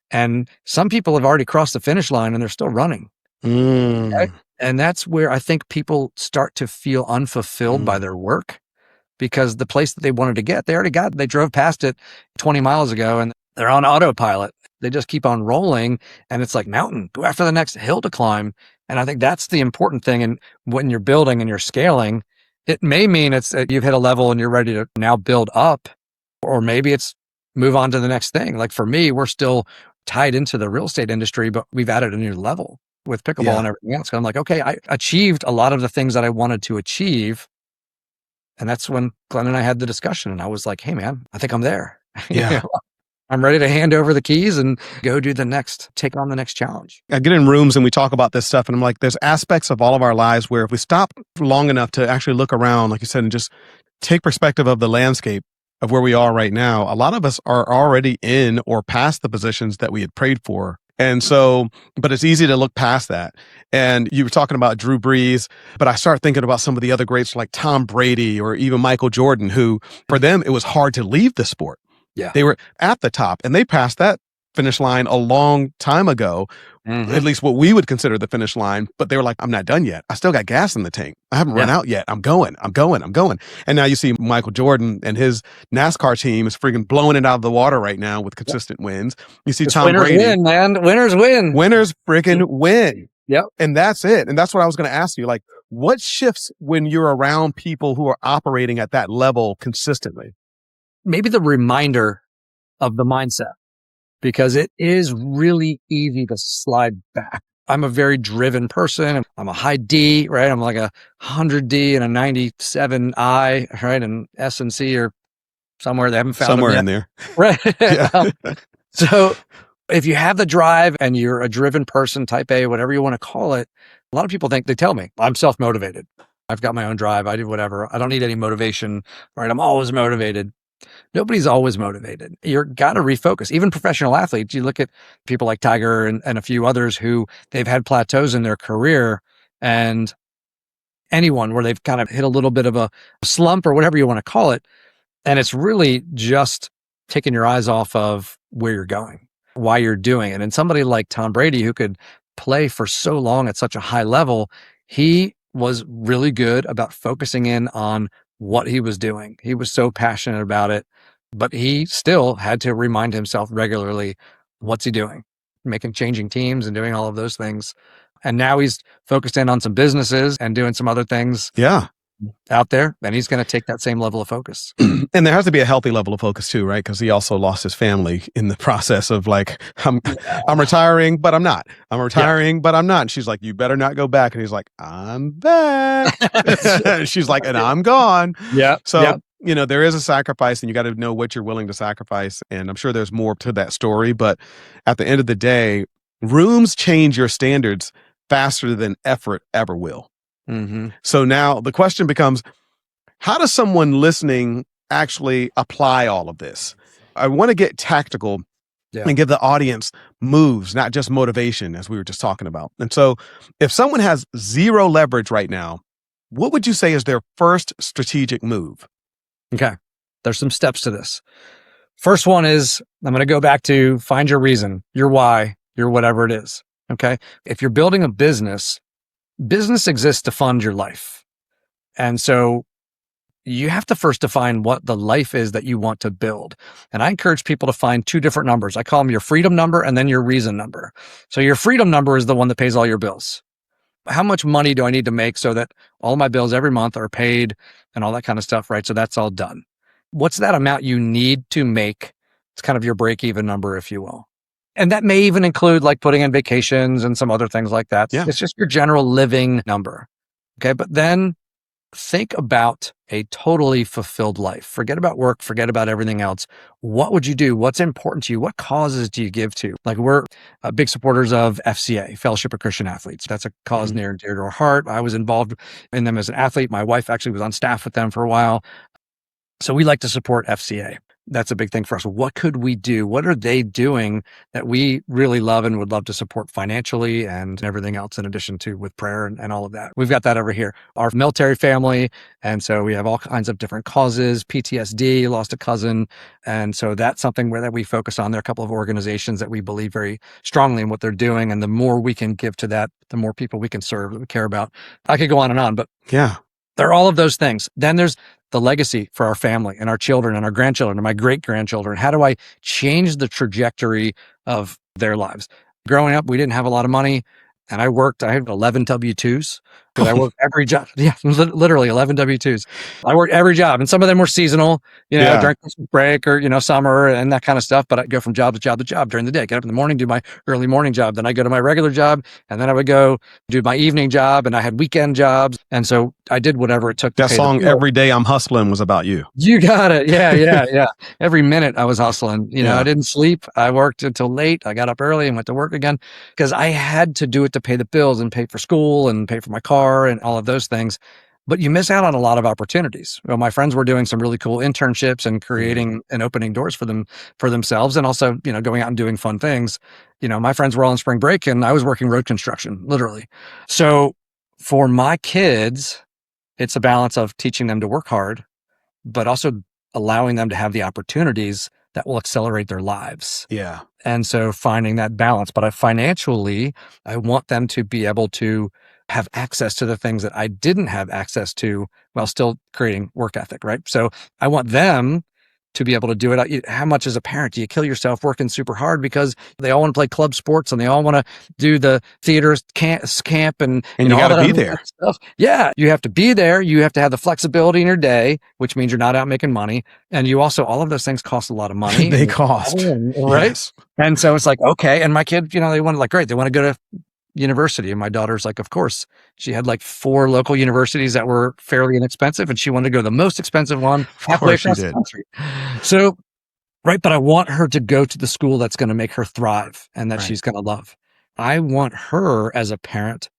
B: And some people have already crossed the finish line and they're still running. Okay? And that's where I think people start to feel unfulfilled by their work because the place that they wanted to get, they already got, they drove past it 20 miles ago and they're on autopilot. They just keep on rolling and it's like mountain, go after the next hill to climb. And I think that's the important thing. And when you're building and you're scaling, it may mean it's you've hit a level and you're ready to now build up, or maybe it's move on to the next thing. Like for me, we're still tied into the real estate industry, but we've added a new level with pickleball and everything else. So I'm like, okay, I achieved a lot of the things that I wanted to achieve. And that's when Glenn and I had the discussion, and I was like, hey man, I think I'm there.
A: Yeah.
B: I'm ready to hand over the keys and go take on the next challenge.
A: I get in rooms and we talk about this stuff, and I'm like, there's aspects of all of our lives where if we stop long enough to actually look around, like you said, and just take perspective of the landscape of where we are right now, a lot of us are already in or past the positions that we had prayed for. And so, but it's easy to look past that. And you were talking about Drew Brees, but I start thinking about some of the other greats like Tom Brady or even Michael Jordan, who for them, it was hard to leave the sport.
B: Yeah.
A: They were at the top and they passed that finish line a long time ago, at least what we would consider the finish line. But they were like, I'm not done yet. I still got gas in the tank. I haven't run out yet. I'm going. And now you see Michael Jordan and his NASCAR team is freaking blowing it out of the water right now with consistent wins. You see Tom
B: winners
A: Brady.
B: Win, man. Winners win.
A: Winners freaking win.
B: Yep.
A: And that's it. And that's what I was going to ask you. Like, what shifts when you're around people who are operating at that level consistently?
B: Maybe the reminder of the mindset, because it is really easy to slide back. I'm a very driven person. I'm a high D, right? I'm like a 100 D and a 97 I, right? And S and C are somewhere they haven't found
A: somewhere
B: them
A: in
B: yet.
A: there.
B: Right. So if you have the drive and you're a driven person, type A, whatever you want to call it, a lot of people they tell me I'm self-motivated. I've got my own drive. I do whatever. I don't need any motivation, right? I'm always motivated. Nobody's always motivated. You've got to refocus. Even professional athletes, you look at people like Tiger and a few others who they've had plateaus in their career, and anyone where they've kind of hit a little bit of a slump or whatever you want to call it. And it's really just taking your eyes off of where you're going, why you're doing it. And somebody like Tom Brady, who could play for so long at such a high level, he was really good about focusing in on what he was doing. He was so passionate about it, but he still had to remind himself regularly, what's he doing? Changing teams and doing all of those things. And now he's focused in on some businesses and doing some other things out there. And he's going to take that same level of focus.
A: And there has to be a healthy level of focus too, right? Because he also lost his family in the process of like, I'm retiring, but I'm not. I'm retiring, but I'm not. And she's like, you better not go back. And he's like, I'm back. She's like, and I'm gone.
B: Yeah.
A: So, you know, there is a sacrifice and you got to know what you're willing to sacrifice. And I'm sure there's more to that story. But at the end of the day, rooms change your standards faster than effort ever will. So now the question becomes, how does someone listening actually apply all of this? I want to get tactical and give the audience moves, not just motivation, as we were just talking about. And so if someone has zero leverage right now, what would you say is their first strategic move?
B: Okay. There's some steps to this. First one is, I'm going to go back to find your reason, your why, your whatever it is. Okay. If you're building a business exists to fund your life. And so you have to first define what the life is that you want to build. And I encourage people to find two different numbers. I call them your freedom number and then your reason number. So your freedom number is the one that pays all your bills. How much money do I need to make so that all my bills every month are paid and all that kind of stuff, right? So that's all done. What's that amount you need to make? It's kind of your break-even number, if you will. And that may even include like putting in vacations and some other things like that. It's just your general living number. Okay. But then think about a totally fulfilled life. Forget about work. Forget about everything else. What would you do? What's important to you? What causes do you give to? Like we're big supporters of FCA, Fellowship of Christian Athletes. That's a cause near and dear to our heart. I was involved in them as an athlete. My wife actually was on staff with them for a while. So we like to support FCA. That's a big thing for us. What could we do? What are they doing that we really love and would love to support financially and everything else in addition to with prayer and all of that? We've got that over here. Our military family. And so we have all kinds of different causes, PTSD, lost a cousin. And so that's something that we focus on. There are a couple of organizations that we believe very strongly in what they're doing. And the more we can give to that, the more people we can serve that we care about. I could go on, but there are all of those things. Then there's the legacy for our family and our children and our grandchildren and my great-grandchildren. How do I change the trajectory of their lives? Growing up, we didn't have a lot of money and I had 11 W-2s. because I worked every job. Yeah, literally 11 W-2s. I worked every job, and some of them were seasonal,
A: Yeah.
B: during Christmas break or, summer and that kind of stuff. But I'd go from job to job to job during the day. Get up in the morning, do my early morning job. Then I go to my regular job, and then I would go do my evening job, and I had weekend jobs. And so I did whatever it took to
A: That
B: pay
A: song,
B: the bill.
A: Every Day I'm Hustling, was about you.
B: You got it. Yeah, yeah, yeah. Every minute I was hustling.
A: Yeah.
B: I didn't sleep. I worked until late. I got up early and went to work again because I had to do it to pay the bills and pay for school and pay for my car and all of those things. But you miss out on a lot of opportunities. Well, my friends were doing some really cool internships and creating and opening doors for themselves, and also, going out and doing fun things. My friends were all on spring break, and I was working road construction, literally. So for my kids, it's a balance of teaching them to work hard, but also allowing them to have the opportunities that will accelerate their lives.
A: Yeah.
B: And so finding that balance, but financially, I want them to be able to have access to the things that I didn't have access to while still creating work ethic, right? So I want them to be able to do it. How much as a parent do you kill yourself working super hard because they all want to play club sports and they all want to do the theater camp and
A: you
B: all
A: got to
B: that
A: be
B: other
A: there.
B: stuff. Yeah, you have to be there. You have to have the flexibility in your day, which means you're not out making money. And you also, all of those things cost a lot of money.
A: They cost.
B: Right?
A: Yes.
B: And so it's like, okay. And my kid, they want to great. They want to go to university. And my daughter's like, of course. She had 4 local universities that were fairly inexpensive, and she wanted to go to the most expensive one halfway across the country. So, right. But I want her to go to the school that's going to make her thrive and that she's going to love. I want her as a parent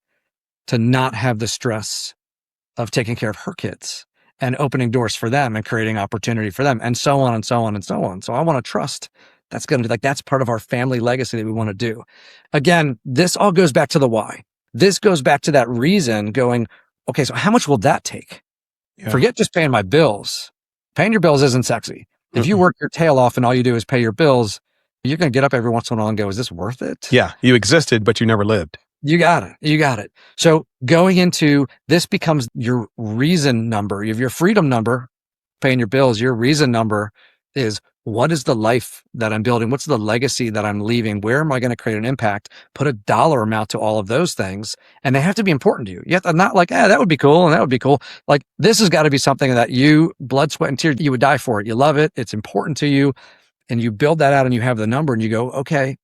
B: to not have the stress of taking care of her kids and opening doors for them and creating opportunity for them, and so on and so on and so on. So I want to trust that's going to be that's part of our family legacy that we want to do. Again, this all goes back to the why. This goes back to that reason going, okay, so how much will that take? Yeah. Forget just paying my bills. Paying your bills isn't sexy. If you work your tail off and all you do is pay your bills, you're going to get up every once in a while and go, is this worth it?
A: Yeah. You existed, but you never lived.
B: You got it. You got it. So going into this becomes your reason number. You have your freedom number, paying your bills. Your reason number is, what is the life that I'm building? What's the legacy that I'm leaving? Where am I going to create an impact? Put a dollar amount to all of those things. And they have to be important to you. You have to not that would be cool. And that would be cool. This has got to be something that you, blood, sweat, and tears, you would die for it. You love it. It's important to you. And you build that out and you have the number and you go, okay,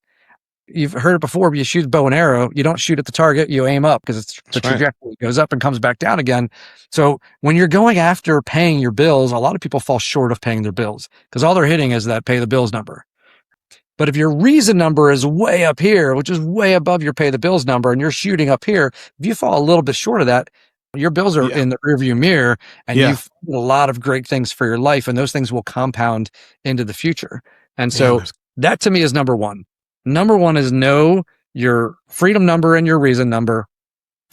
B: you've heard it before, but you shoot a bow and arrow. You don't shoot at the target, you aim up because it's the trajectory. It goes up and comes back down again. So when you're going after paying your bills, a lot of people fall short of paying their bills because all they're hitting is that pay the bills number. But if your reason number is way up here, which is way above your pay the bills number, and you're shooting up here, if you fall a little bit short of that, your bills are in the rearview mirror, and you've done a lot of great things for your life, and those things will compound into the future. And so that to me is number one. Number one is know your freedom number and your reason number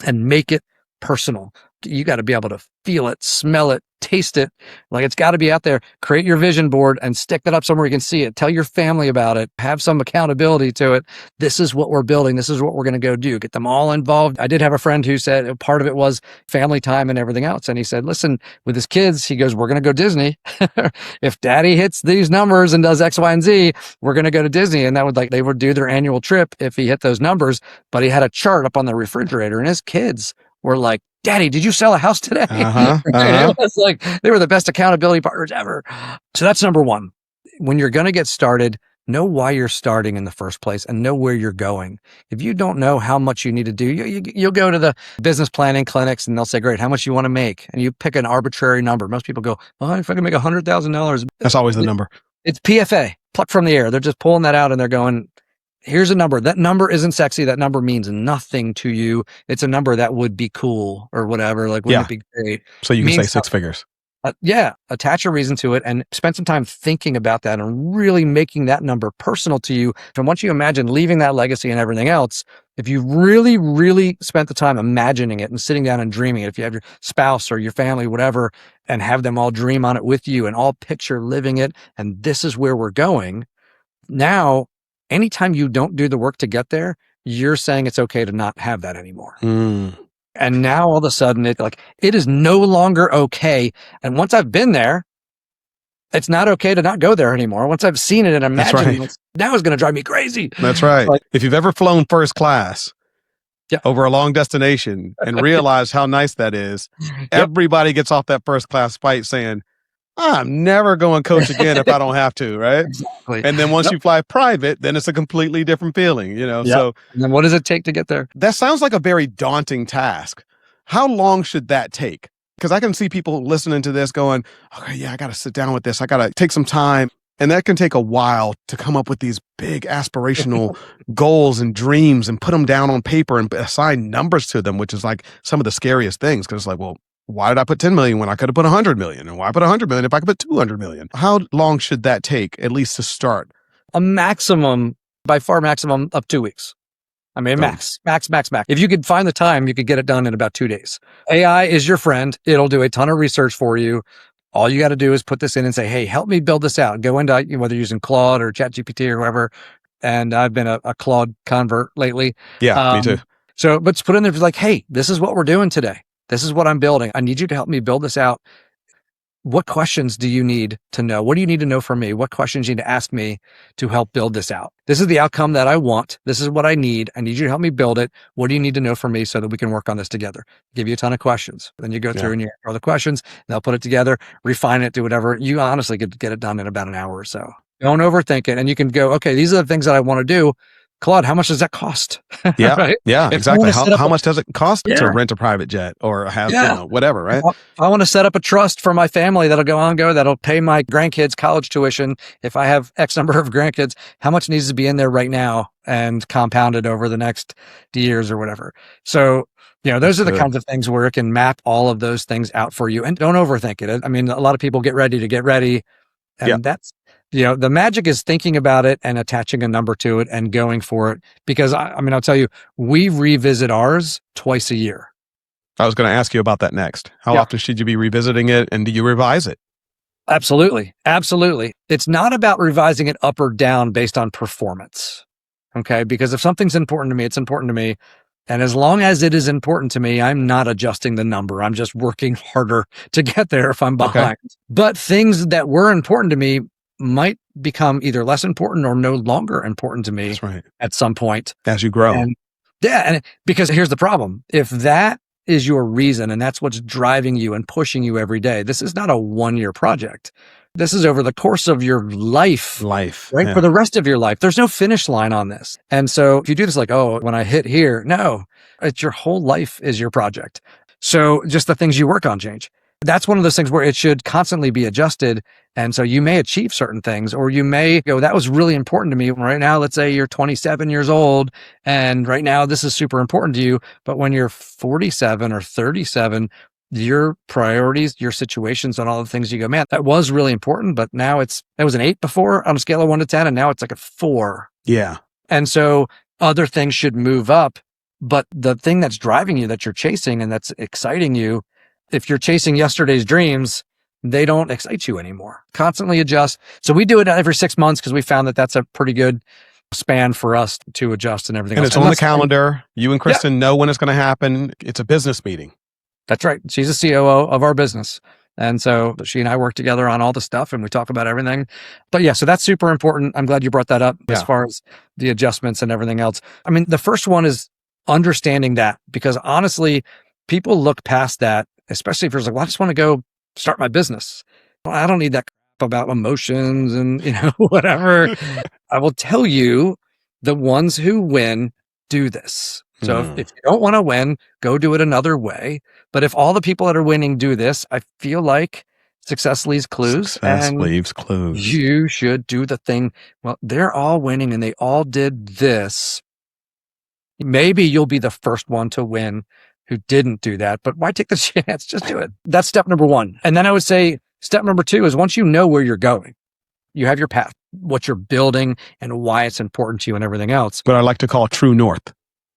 B: and make it personal. You got to be able to feel it, smell it, taste it. It's got to be out there. Create your vision board and stick that up somewhere you can see it. Tell your family about it. Have some accountability to it. This is what we're building. This is what we're going to go do. Get them all involved. I did have a friend who said part of it was family time and everything else. And he said, listen, with his kids, he goes, we're going to go Disney. If daddy hits these numbers and does X, Y, and Z, we're going to go to Disney. And that would they would do their annual trip if he hit those numbers. But he had a chart up on the refrigerator and his kids were like, Daddy, did you sell a house today? It was they were the best accountability partners ever. So that's number one. When you're going to get started, know why you're starting in the first place and know where you're going. If you don't know how much you need to do, you'll go to the business planning clinics and they'll say, great, how much you want to make? And you pick an arbitrary number. Most people go, well, if I can make $100,000.
A: That's always the number.
B: It's PFA, plucked from the air. They're just pulling that out and they're going, here's a number. That number isn't sexy. That number means nothing to you. It's a number that would be cool or whatever. Wouldn't it be great?
A: So you can say 6 figures.
B: Attach a reason to it and spend some time thinking about that and really making that number personal to you. And once you imagine leaving that legacy and everything else, if you really, really spent the time imagining it and sitting down and dreaming it, if you have your spouse or your family, whatever, and have them all dream on it with you and all picture living it, and this is where we're going. Now, anytime you don't do the work to get there, you're saying it's okay to not have that anymore. And now all of a sudden it is no longer okay. And once I've been there, it's not okay to not go there anymore. Once I've seen it and imagined it, now it's going to drive me crazy.
A: That's right. If you've ever flown first class,
B: Yeah.
A: over a long destination and realize how nice that is,
B: Yep.
A: everybody gets off that first class flight saying, I'm never going coach again if I don't have to, right?
B: Exactly.
A: And then once
B: Yep.
A: you fly private, then it's a completely different feeling,
B: Yep.
A: So
B: And then what does it take to get there?
A: that sounds like a very daunting task. How long should that take? Because I can see people listening to this going, okay, yeah, I got to sit down with this. I got to take some time. And that can take a while to come up with these big aspirational goals and dreams and put them down on paper and assign numbers to them, which is like some of the scariest things. Because it's like, well, why did I put 10 million when I could have put 100 million? And why put 100 million if I could put 200 million? How long should that take, at least to start?
B: A maximum, by far maximum of 2 weeks. I mean, max. If you could find the time, you could get it done in about 2 days. AI is your friend. It'll do a ton of research for you. All you got to do is put this in and say, hey, help me build this out. Go into, whether you're using Claude or ChatGPT or whoever. And I've been a Claude convert lately.
A: Yeah, me too.
B: So, but put in there like, hey, this is what we're doing today. This is what I'm building. I need you to help me build this out. What questions do you need to know? What do you need to know from me? What questions you need to ask me to help build this out? This is the outcome that I want. This is what I need. I need you to help me build it. What do you need to know from me so that we can work on this together? Give you a ton of questions. Then you go through and you answer all the questions. They'll put it together, refine it, do whatever. You honestly could get it done in about an hour or so. Don't overthink it. And you can go, okay, these are the things that I want to do. Claude, how much does that cost?
A: Yeah,
B: right?
A: yeah,
B: If
A: exactly.
B: I wanna set
A: How
B: up
A: much does it cost to
B: Yeah.
A: rent a private jet or have,
B: Yeah.
A: whatever, right?
B: If I want to set up a trust for my family that'll pay my grandkids college tuition. If I have X number of grandkids, how much needs to be in there right now and compounded over the next years or whatever. So, those are the kinds of things where it can map all of those things out for you. And don't overthink it. I mean, a lot of people get ready to get ready. And that's, the magic is thinking about it and attaching a number to it and going for it. Because I'll tell you, we revisit ours twice a year.
A: I was going to ask you about that next. How often should you be revisiting it, and do you revise it?
B: Absolutely. Absolutely. It's not about revising it up or down based on performance. Okay. Because if something's important to me, it's important to me. And as long as it is important to me, I'm not adjusting the number. I'm just working harder to get there if I'm behind. Okay. But things that were important to me might become either less important or no longer important to me at some point.
A: As you grow.
B: And because here's the problem. If that is your reason and that's what's driving you and pushing you every day, this is not a 1-year project. This is over the course of your life. Right? Yeah. For the rest of your life. There's no finish line on this. And so if you do this like, oh, when I hit here, no, it's your whole life is your project. So just the things you work on change. That's one of those things where it should constantly be adjusted. And so you may achieve certain things, or you may go, that was really important to me. Right now, let's say you're 27 years old, and right now this is super important to you. But when you're 47 or 37, your priorities, your situations, and all the things you go, man, that was really important, but now that was an 8 before on a scale of 1 to 10, and now it's like a 4.
A: Yeah.
B: And so other things should move up. But the thing that's driving you, that you're chasing and that's exciting you, if you're chasing yesterday's dreams, they don't excite you anymore. Constantly adjust. So we do it every 6 months because we found that that's a pretty good span for us to adjust and everything
A: and
B: else.
A: It's on the calendar. You and Kristen know when it's going to happen. It's a business meeting.
B: That's right. She's a COO of our business. And so she and I work together on all the stuff and we talk about everything. But so that's super important. I'm glad you brought that up as far as the adjustments and everything else. I mean, the first one is understanding that, because honestly, people look past that, especially if you're like, well, I just want to go start my business. Well, I don't need that crap about emotions and, whatever. I will tell you, the ones who win do this. So if you don't want to win, go do it another way. But if all the people that are winning do this, I feel like success leaves clues.
A: Success leaves clues.
B: You should do the thing. Well, they're all winning and they all did this. Maybe you'll be the first one to win who didn't do that, but why take the chance? Just do it. That's step number 1. And then I would say step number 2 is, once you know where you're going, you have your path, what you're building and why it's important to you and everything else.
A: What I like to call true north.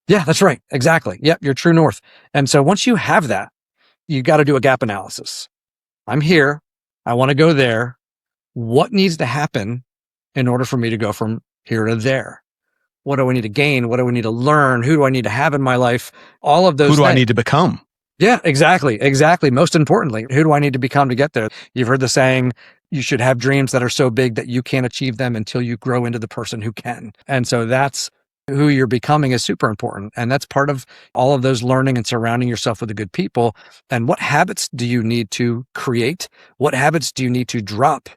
B: Yeah, that's right. Exactly. Yep. Your true north. And so once you have that, you got to do a gap analysis. I'm here. I want to go there. What needs to happen in order for me to go from here to there? What do I need to gain? What do I need to learn? Who do I need to have in my life? All of those things.
A: Who do I need to become?
B: Yeah, exactly. Exactly. Most importantly, who do I need to become to get there? You've heard the saying, you should have dreams that are so big that you can't achieve them until you grow into the person who can. And so that's who you're becoming is super important. And that's part of all of those learning and surrounding yourself with the good people. And what habits do you need to create? What habits do you need to drop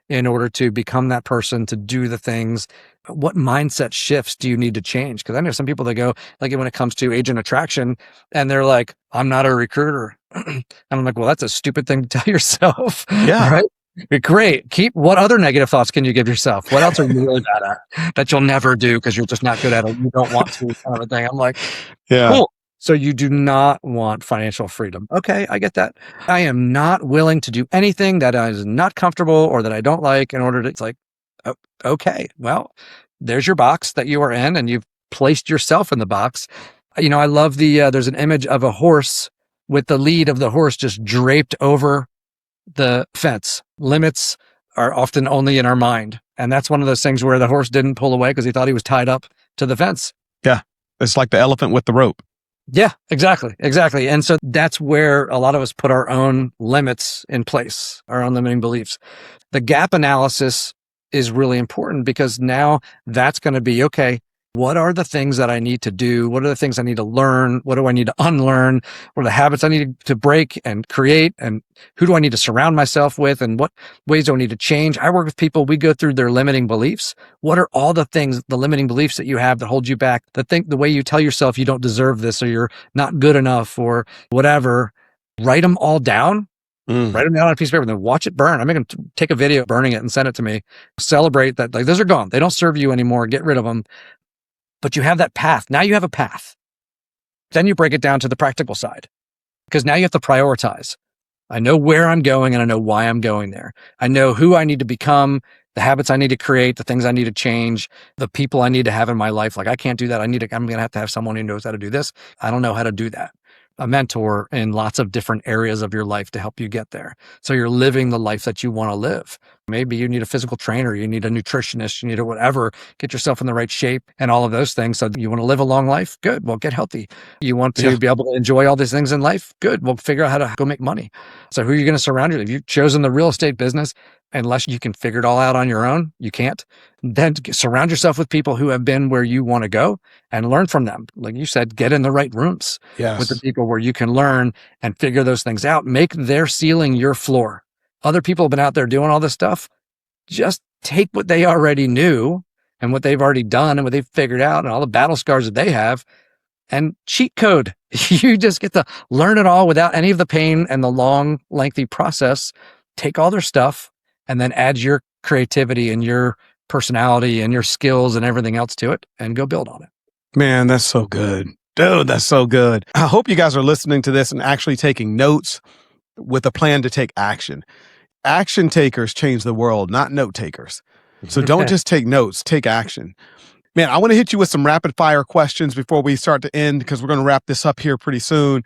B: in order to become that person, to do the things? What mindset shifts do you need to change? Because I know some people that go, like when it comes to agent attraction, and they're like, I'm not a recruiter. And I'm like, well, that's a stupid thing to tell yourself.
A: Yeah.
B: Right? Great. What other negative thoughts can you give yourself? What else are you really bad at that you'll never do because you're just not good at it? You don't want to, kind of a thing. I'm like,
A: Yeah.
B: cool. So you do not want financial freedom. Okay, I get that. I am not willing to do anything that is not comfortable or that I don't like in order to, it's like, okay, well, there's your box that you are in, and you've placed yourself in the box. I love there's an image of a horse with the lead of the horse just draped over the fence. Limits are often only in our mind. And that's one of those things where the horse didn't pull away because he thought he was tied up to the fence.
A: Yeah. It's like the elephant with the rope.
B: Yeah, exactly. And so that's where a lot of us put our own limits in place, our own limiting beliefs. The gap analysis is really important because now that's going to be, okay, what are the things that I need to do? What are the things I need to learn? What do I need to unlearn? What are the habits I need to break and create? And who do I need to surround myself with? And what ways do I need to change? I work with people. We go through their limiting beliefs. What are all the things, the limiting beliefs that you have that hold you back? The way you tell yourself you don't deserve this or you're not good enough or whatever, write them all down. Write them down on a piece of paper and then watch it burn. I'm going to take a video burning it and send it to me. Celebrate that. Like, those are gone. They don't serve you anymore. Get rid of them. But you have that path. Now you have a path. Then you break it down to the practical side because now you have to prioritize. I know where I'm going and I know why I'm going there. I know who I need to become, the habits I need to create, the things I need to change, the people I need to have in my life. Like, I can't do that. I'm going to have someone who knows how to do this. I don't know how to do that. A mentor in lots of different areas of your life to help you get there. So you're living the life that you want to live. Maybe you need a physical trainer, you need a nutritionist, you need a whatever, get yourself in the right shape and all of those things. So you want to live a long life? Good. Well, get healthy. You want to be able to enjoy all these things in life? Good. Well, figure out how to go make money. So who are you going to surround yourself? If you've chosen the real estate business, unless you can figure it all out on your own, you can't. Then surround yourself with people who have been where you want to go and learn from them. Like you said, get in the right rooms with the people where you can learn and figure those things out. Make their ceiling your floor. Other people have been out there doing all this stuff. Just take what they already knew and what they've already done and what they've figured out and all the battle scars that they have and cheat code. You just get to learn it all without any of the pain and the long, lengthy process. Take all their stuff and then add your creativity and your personality and your skills and everything else to it and go build on it.
A: Man, that's so good. Dude, that's so good. I hope you guys are listening to this and actually taking notes with a plan to take action. Action takers change the world, not note takers. So don't just take notes, take action. Man, I want to hit you with some rapid fire questions before we start to end because we're going to wrap this up here pretty soon.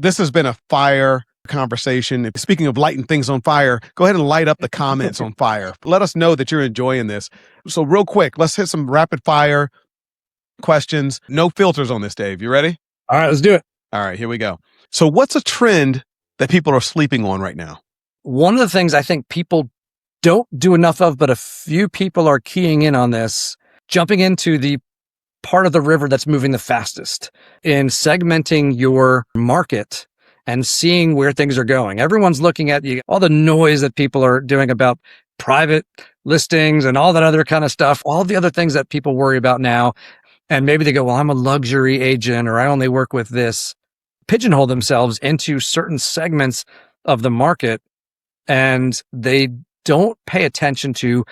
A: This has been a fire conversation. Speaking of lighting things on fire, go ahead and light up the comments on fire. Let us know that you're enjoying this. So real quick, let's hit some rapid fire questions. No filters on this, Dave. You ready?
B: All right, let's do it.
A: All right, here we go. So what's a trend that people are sleeping on right now?
B: One of the things I think people don't do enough of, but a few people are keying in on this, jumping into the part of the river that's moving the fastest in segmenting your market and seeing where things are going. Everyone's looking at all the noise that people are doing about private listings and all that other kind of stuff, all the other things that people worry about now. And maybe they go, well, I'm a luxury agent or I only work with this. Pigeonhole themselves into certain segments of the market and they don't pay attention to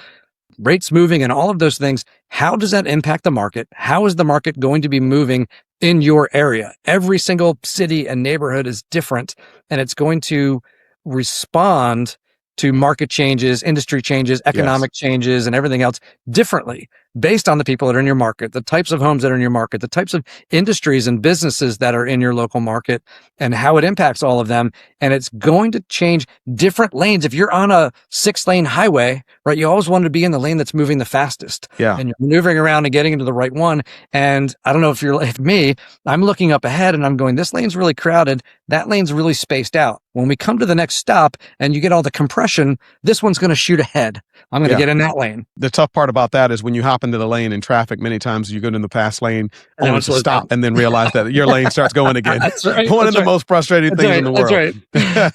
B: rates moving and all of those things. How does that impact the market? How is the market going to be moving in your area? Every single city and neighborhood is different, and it's going to respond to market changes, industry changes, economic changes, and everything else differently based on the people that are in your market, the types of homes that are in your market, the types of industries and businesses that are in your local market, and how it impacts all of them. And it's going to change different lanes. If you're on a 6-lane highway, right, you always want to be in the lane that's moving the fastest.
A: Yeah.
B: And you're maneuvering around and getting into the right one. And I don't know if you're like me, I'm looking up ahead and I'm going, this lane's really crowded. That lane's really spaced out. When we come to the next stop and you get all the compression, this one's going to shoot ahead. I'm going to get in that lane.
A: The tough part about that is when you hop into the lane in traffic, many times you go in the fast lane
B: And
A: only
B: it
A: to
B: slows
A: stop
B: down.
A: and then realize that your lane starts going again.
B: That's right.
A: One of
B: That's
A: the
B: right.
A: most frustrating
B: That's
A: things
B: right.
A: in the
B: That's
A: world.
B: right.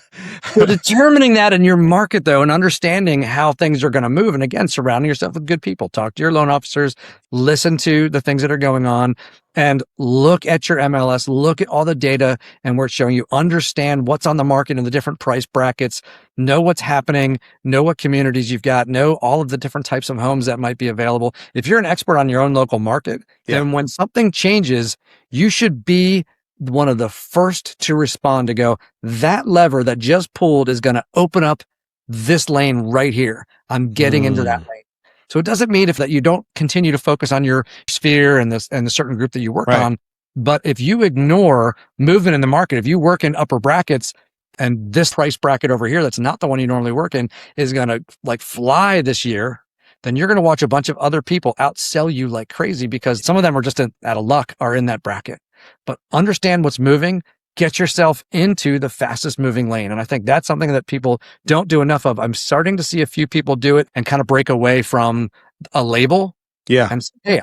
B: So determining that in your market, though, and understanding how things are going to move, and again, surrounding yourself with good people. Talk to your loan officers, listen to the things that are going on, and look at your MLS, look at all the data and where it's showing you, understand what's on the market in the different price brackets, know what's happening, know what communities you've got, know all of the different types of homes that might be available. If you're an expert on your own local market, then when something changes, you should be one of the first to respond, to go, that lever that just pulled is going to open up this lane right here. I'm getting into that lane. So it doesn't mean that you don't continue to focus on your sphere and the certain group that you work on. But if you ignore movement in the market, if you work in upper brackets and this price bracket over here, that's not the one you normally work in, is going to like fly this year, then you're going to watch a bunch of other people outsell you like crazy, because some of them are just out of luck are in that bracket. But understand what's moving, get yourself into the fastest moving lane. And I think that's something that people don't do enough of. I'm starting to see a few people do it and kind of break away from a label. And say, hey,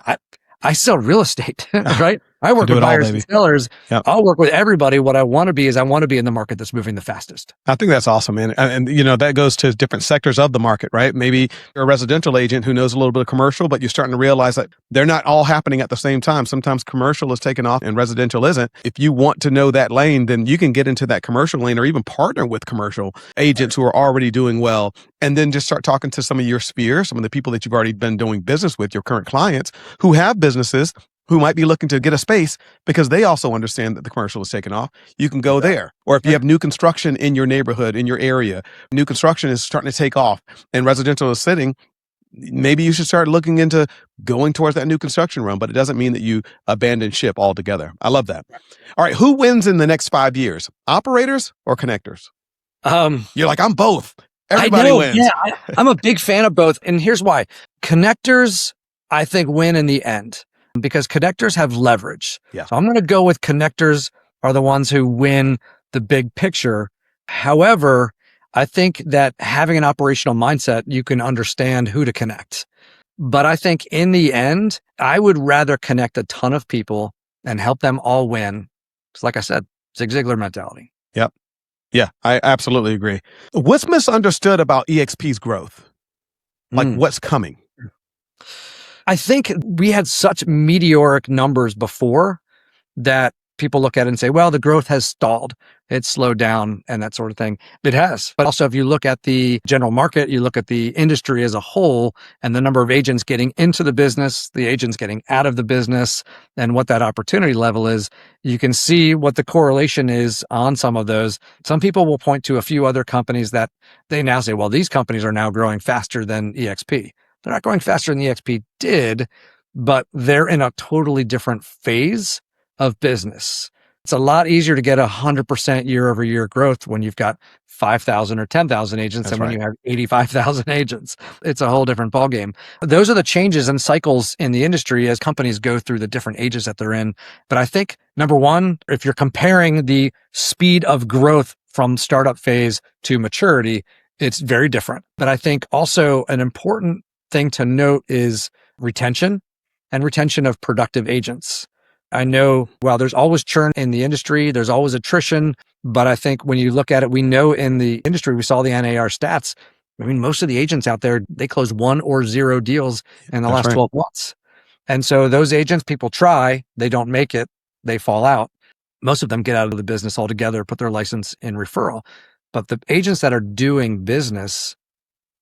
B: I sell real estate, right? I work with buyers and sellers. I'll work with everybody. What I want to be is I want to be in the market that's moving the fastest.
A: I think that's awesome, man. And you know, that goes to different sectors of the market, right? Maybe you're a residential agent who knows a little bit of commercial, but you're starting to realize that they're not all happening at the same time. Sometimes commercial is taking off and residential isn't. If you want to know that lane, then you can get into that commercial lane or even partner with commercial agents who are already doing well. And then just start talking to some of your sphere, some of the people that you've already been doing business with, your current clients who have businesses who might be looking to get a space because they also understand that the commercial is taking off. You can go there. Or if you have new construction in your neighborhood, in your area, new construction is starting to take off and residential is sitting, maybe you should start looking into going towards that new construction realm, but it doesn't mean that you abandon ship altogether. I love that. All right. Who wins in the next 5 years? Operators or connectors? You're like, I'm both. Everybody wins.
B: Yeah, I'm a big fan of both. And here's why. Connectors, I think, win in the end, because connectors have leverage. So I'm going to go with connectors are the ones who win the big picture. However, I think that having an operational mindset, you can understand who to connect. But I think in the end, I would rather connect a ton of people and help them all win. It's like I said, Zig Ziglar mentality.
A: Yeah, I absolutely agree. What's misunderstood about EXP's growth? Like what's coming?
B: I think we had such meteoric numbers before that people look at it and say, well, the growth has stalled. It's slowed down and that sort of thing. It has. But also, if you look at the general market, you look at the industry as a whole and the number of agents getting into the business, the agents getting out of the business, and what that opportunity level is, you can see what the correlation is on some of those. Some people will point to a few other companies that they now say, well, these companies are now growing faster than EXP. They're not growing faster than EXP did, but they're in a totally different phase of business. It's a lot easier to get 100% year over year growth when you've got 5,000 or 10,000 agents than when you have 85,000 agents. It's a whole different ballgame. Those are the changes and cycles in the industry as companies go through the different ages that they're in. But I think, number one, if you're comparing the speed of growth from startup phase to maturity, it's very different. But I think also an important thing to note is retention and retention of productive agents. I know, well, there's always churn in the industry. There's always attrition. But I think when you look at it, we know in the industry, we saw the NAR stats. I mean, most of the agents out there, they close 1 or 0 deals in the last 12 months. And so those agents, people try, they don't make it, they fall out. Most of them get out of the business altogether, put their license in referral. But the agents that are doing business,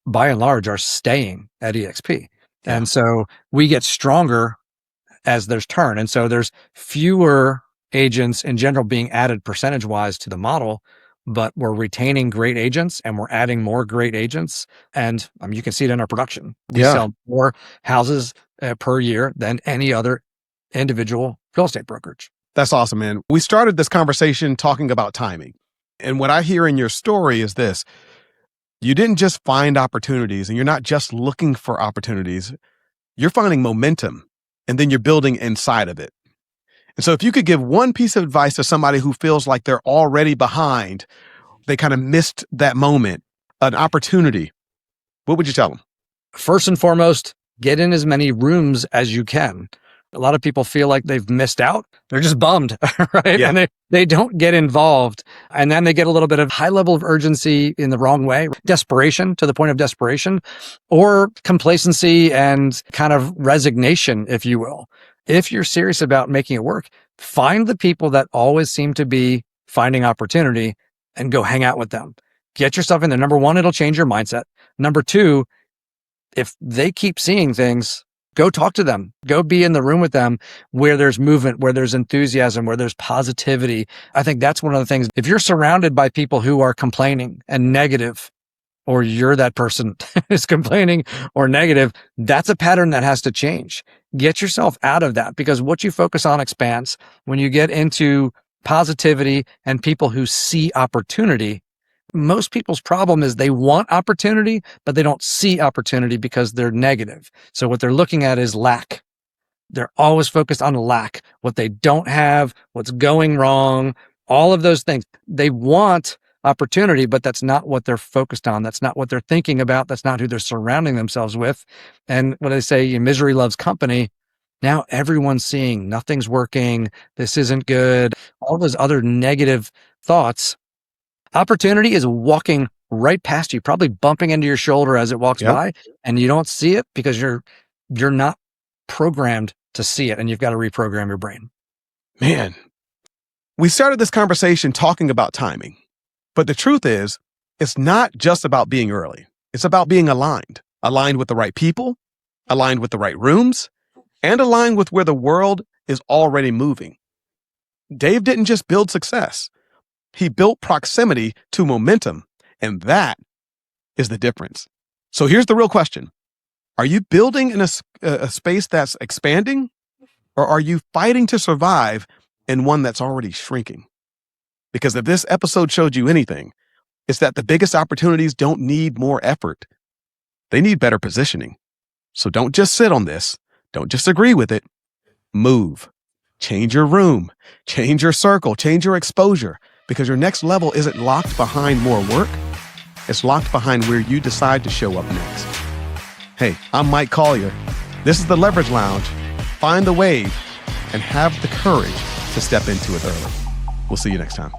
B: by and large, are staying at EXP. And so we get stronger as there's turn. And so there's fewer agents in general being added percentage wise to the model, but we're retaining great agents and we're adding more great agents. And you can see it in our production. We sell more houses per year than any other individual real estate brokerage.
A: That's awesome, man. We started this conversation talking about timing. And what I hear in your story is this: you didn't just find opportunities and you're not just looking for opportunities. You're finding momentum. And then you're building inside of it. And so if you could give one piece of advice to somebody who feels like they're already behind, they kind of missed that moment, an opportunity, what would you tell them?
B: First and foremost, get in as many rooms as you can. A lot of people feel like they've missed out. They're just bummed, right?
A: Yeah.
B: And they don't get involved. And then they get a little bit of high level of urgency in the wrong way, desperation to the point of desperation, or complacency and kind of resignation, if you will. If you're serious about making it work, find the people that always seem to be finding opportunity and go hang out with them. Get yourself in there. Number one, it'll change your mindset. Number two, if they keep seeing things, go talk to them. Go be in the room with them where there's movement, where there's enthusiasm, where there's positivity. I think that's one of the things. If you're surrounded by people who are complaining and negative, or you're that person who's complaining or negative, that's a pattern that has to change. Get yourself out of that, because what you focus on expands. When you get into positivity and people who see opportunity, most people's problem is they want opportunity, but they don't see opportunity because they're negative. So what they're looking at is lack. They're always focused on lack, what they don't have, what's going wrong, all of those things. They want opportunity, but that's not what they're focused on. That's not what they're thinking about. That's not who they're surrounding themselves with. And when they say misery loves company, now everyone's seeing nothing's working. This isn't good. All those other negative thoughts. Opportunity is walking right past you, probably bumping into your shoulder as it walks by, and you don't see it because you're not programmed to see it, and you've got to reprogram your brain.
A: Man, we started this conversation talking about timing, but the truth is, it's not just about being early. It's about being aligned with the right people, aligned with the right rooms, and aligned with where the world is already moving. Dave didn't just build success. He built proximity to momentum, and that is the difference. So here's the real question. Are you building in a space that's expanding, or are you fighting to survive in one that's already shrinking? Because if this episode showed you anything, it's that the biggest opportunities don't need more effort. They need better positioning. So don't just sit on this. Don't just agree with it. Move. Change your room. Change your circle. Change your exposure. Because your next level isn't locked behind more work. It's locked behind where you decide to show up next. Hey, I'm Mike Collier. This is the Leverage Lounge. Find the wave and have the courage to step into it early. We'll see you next time.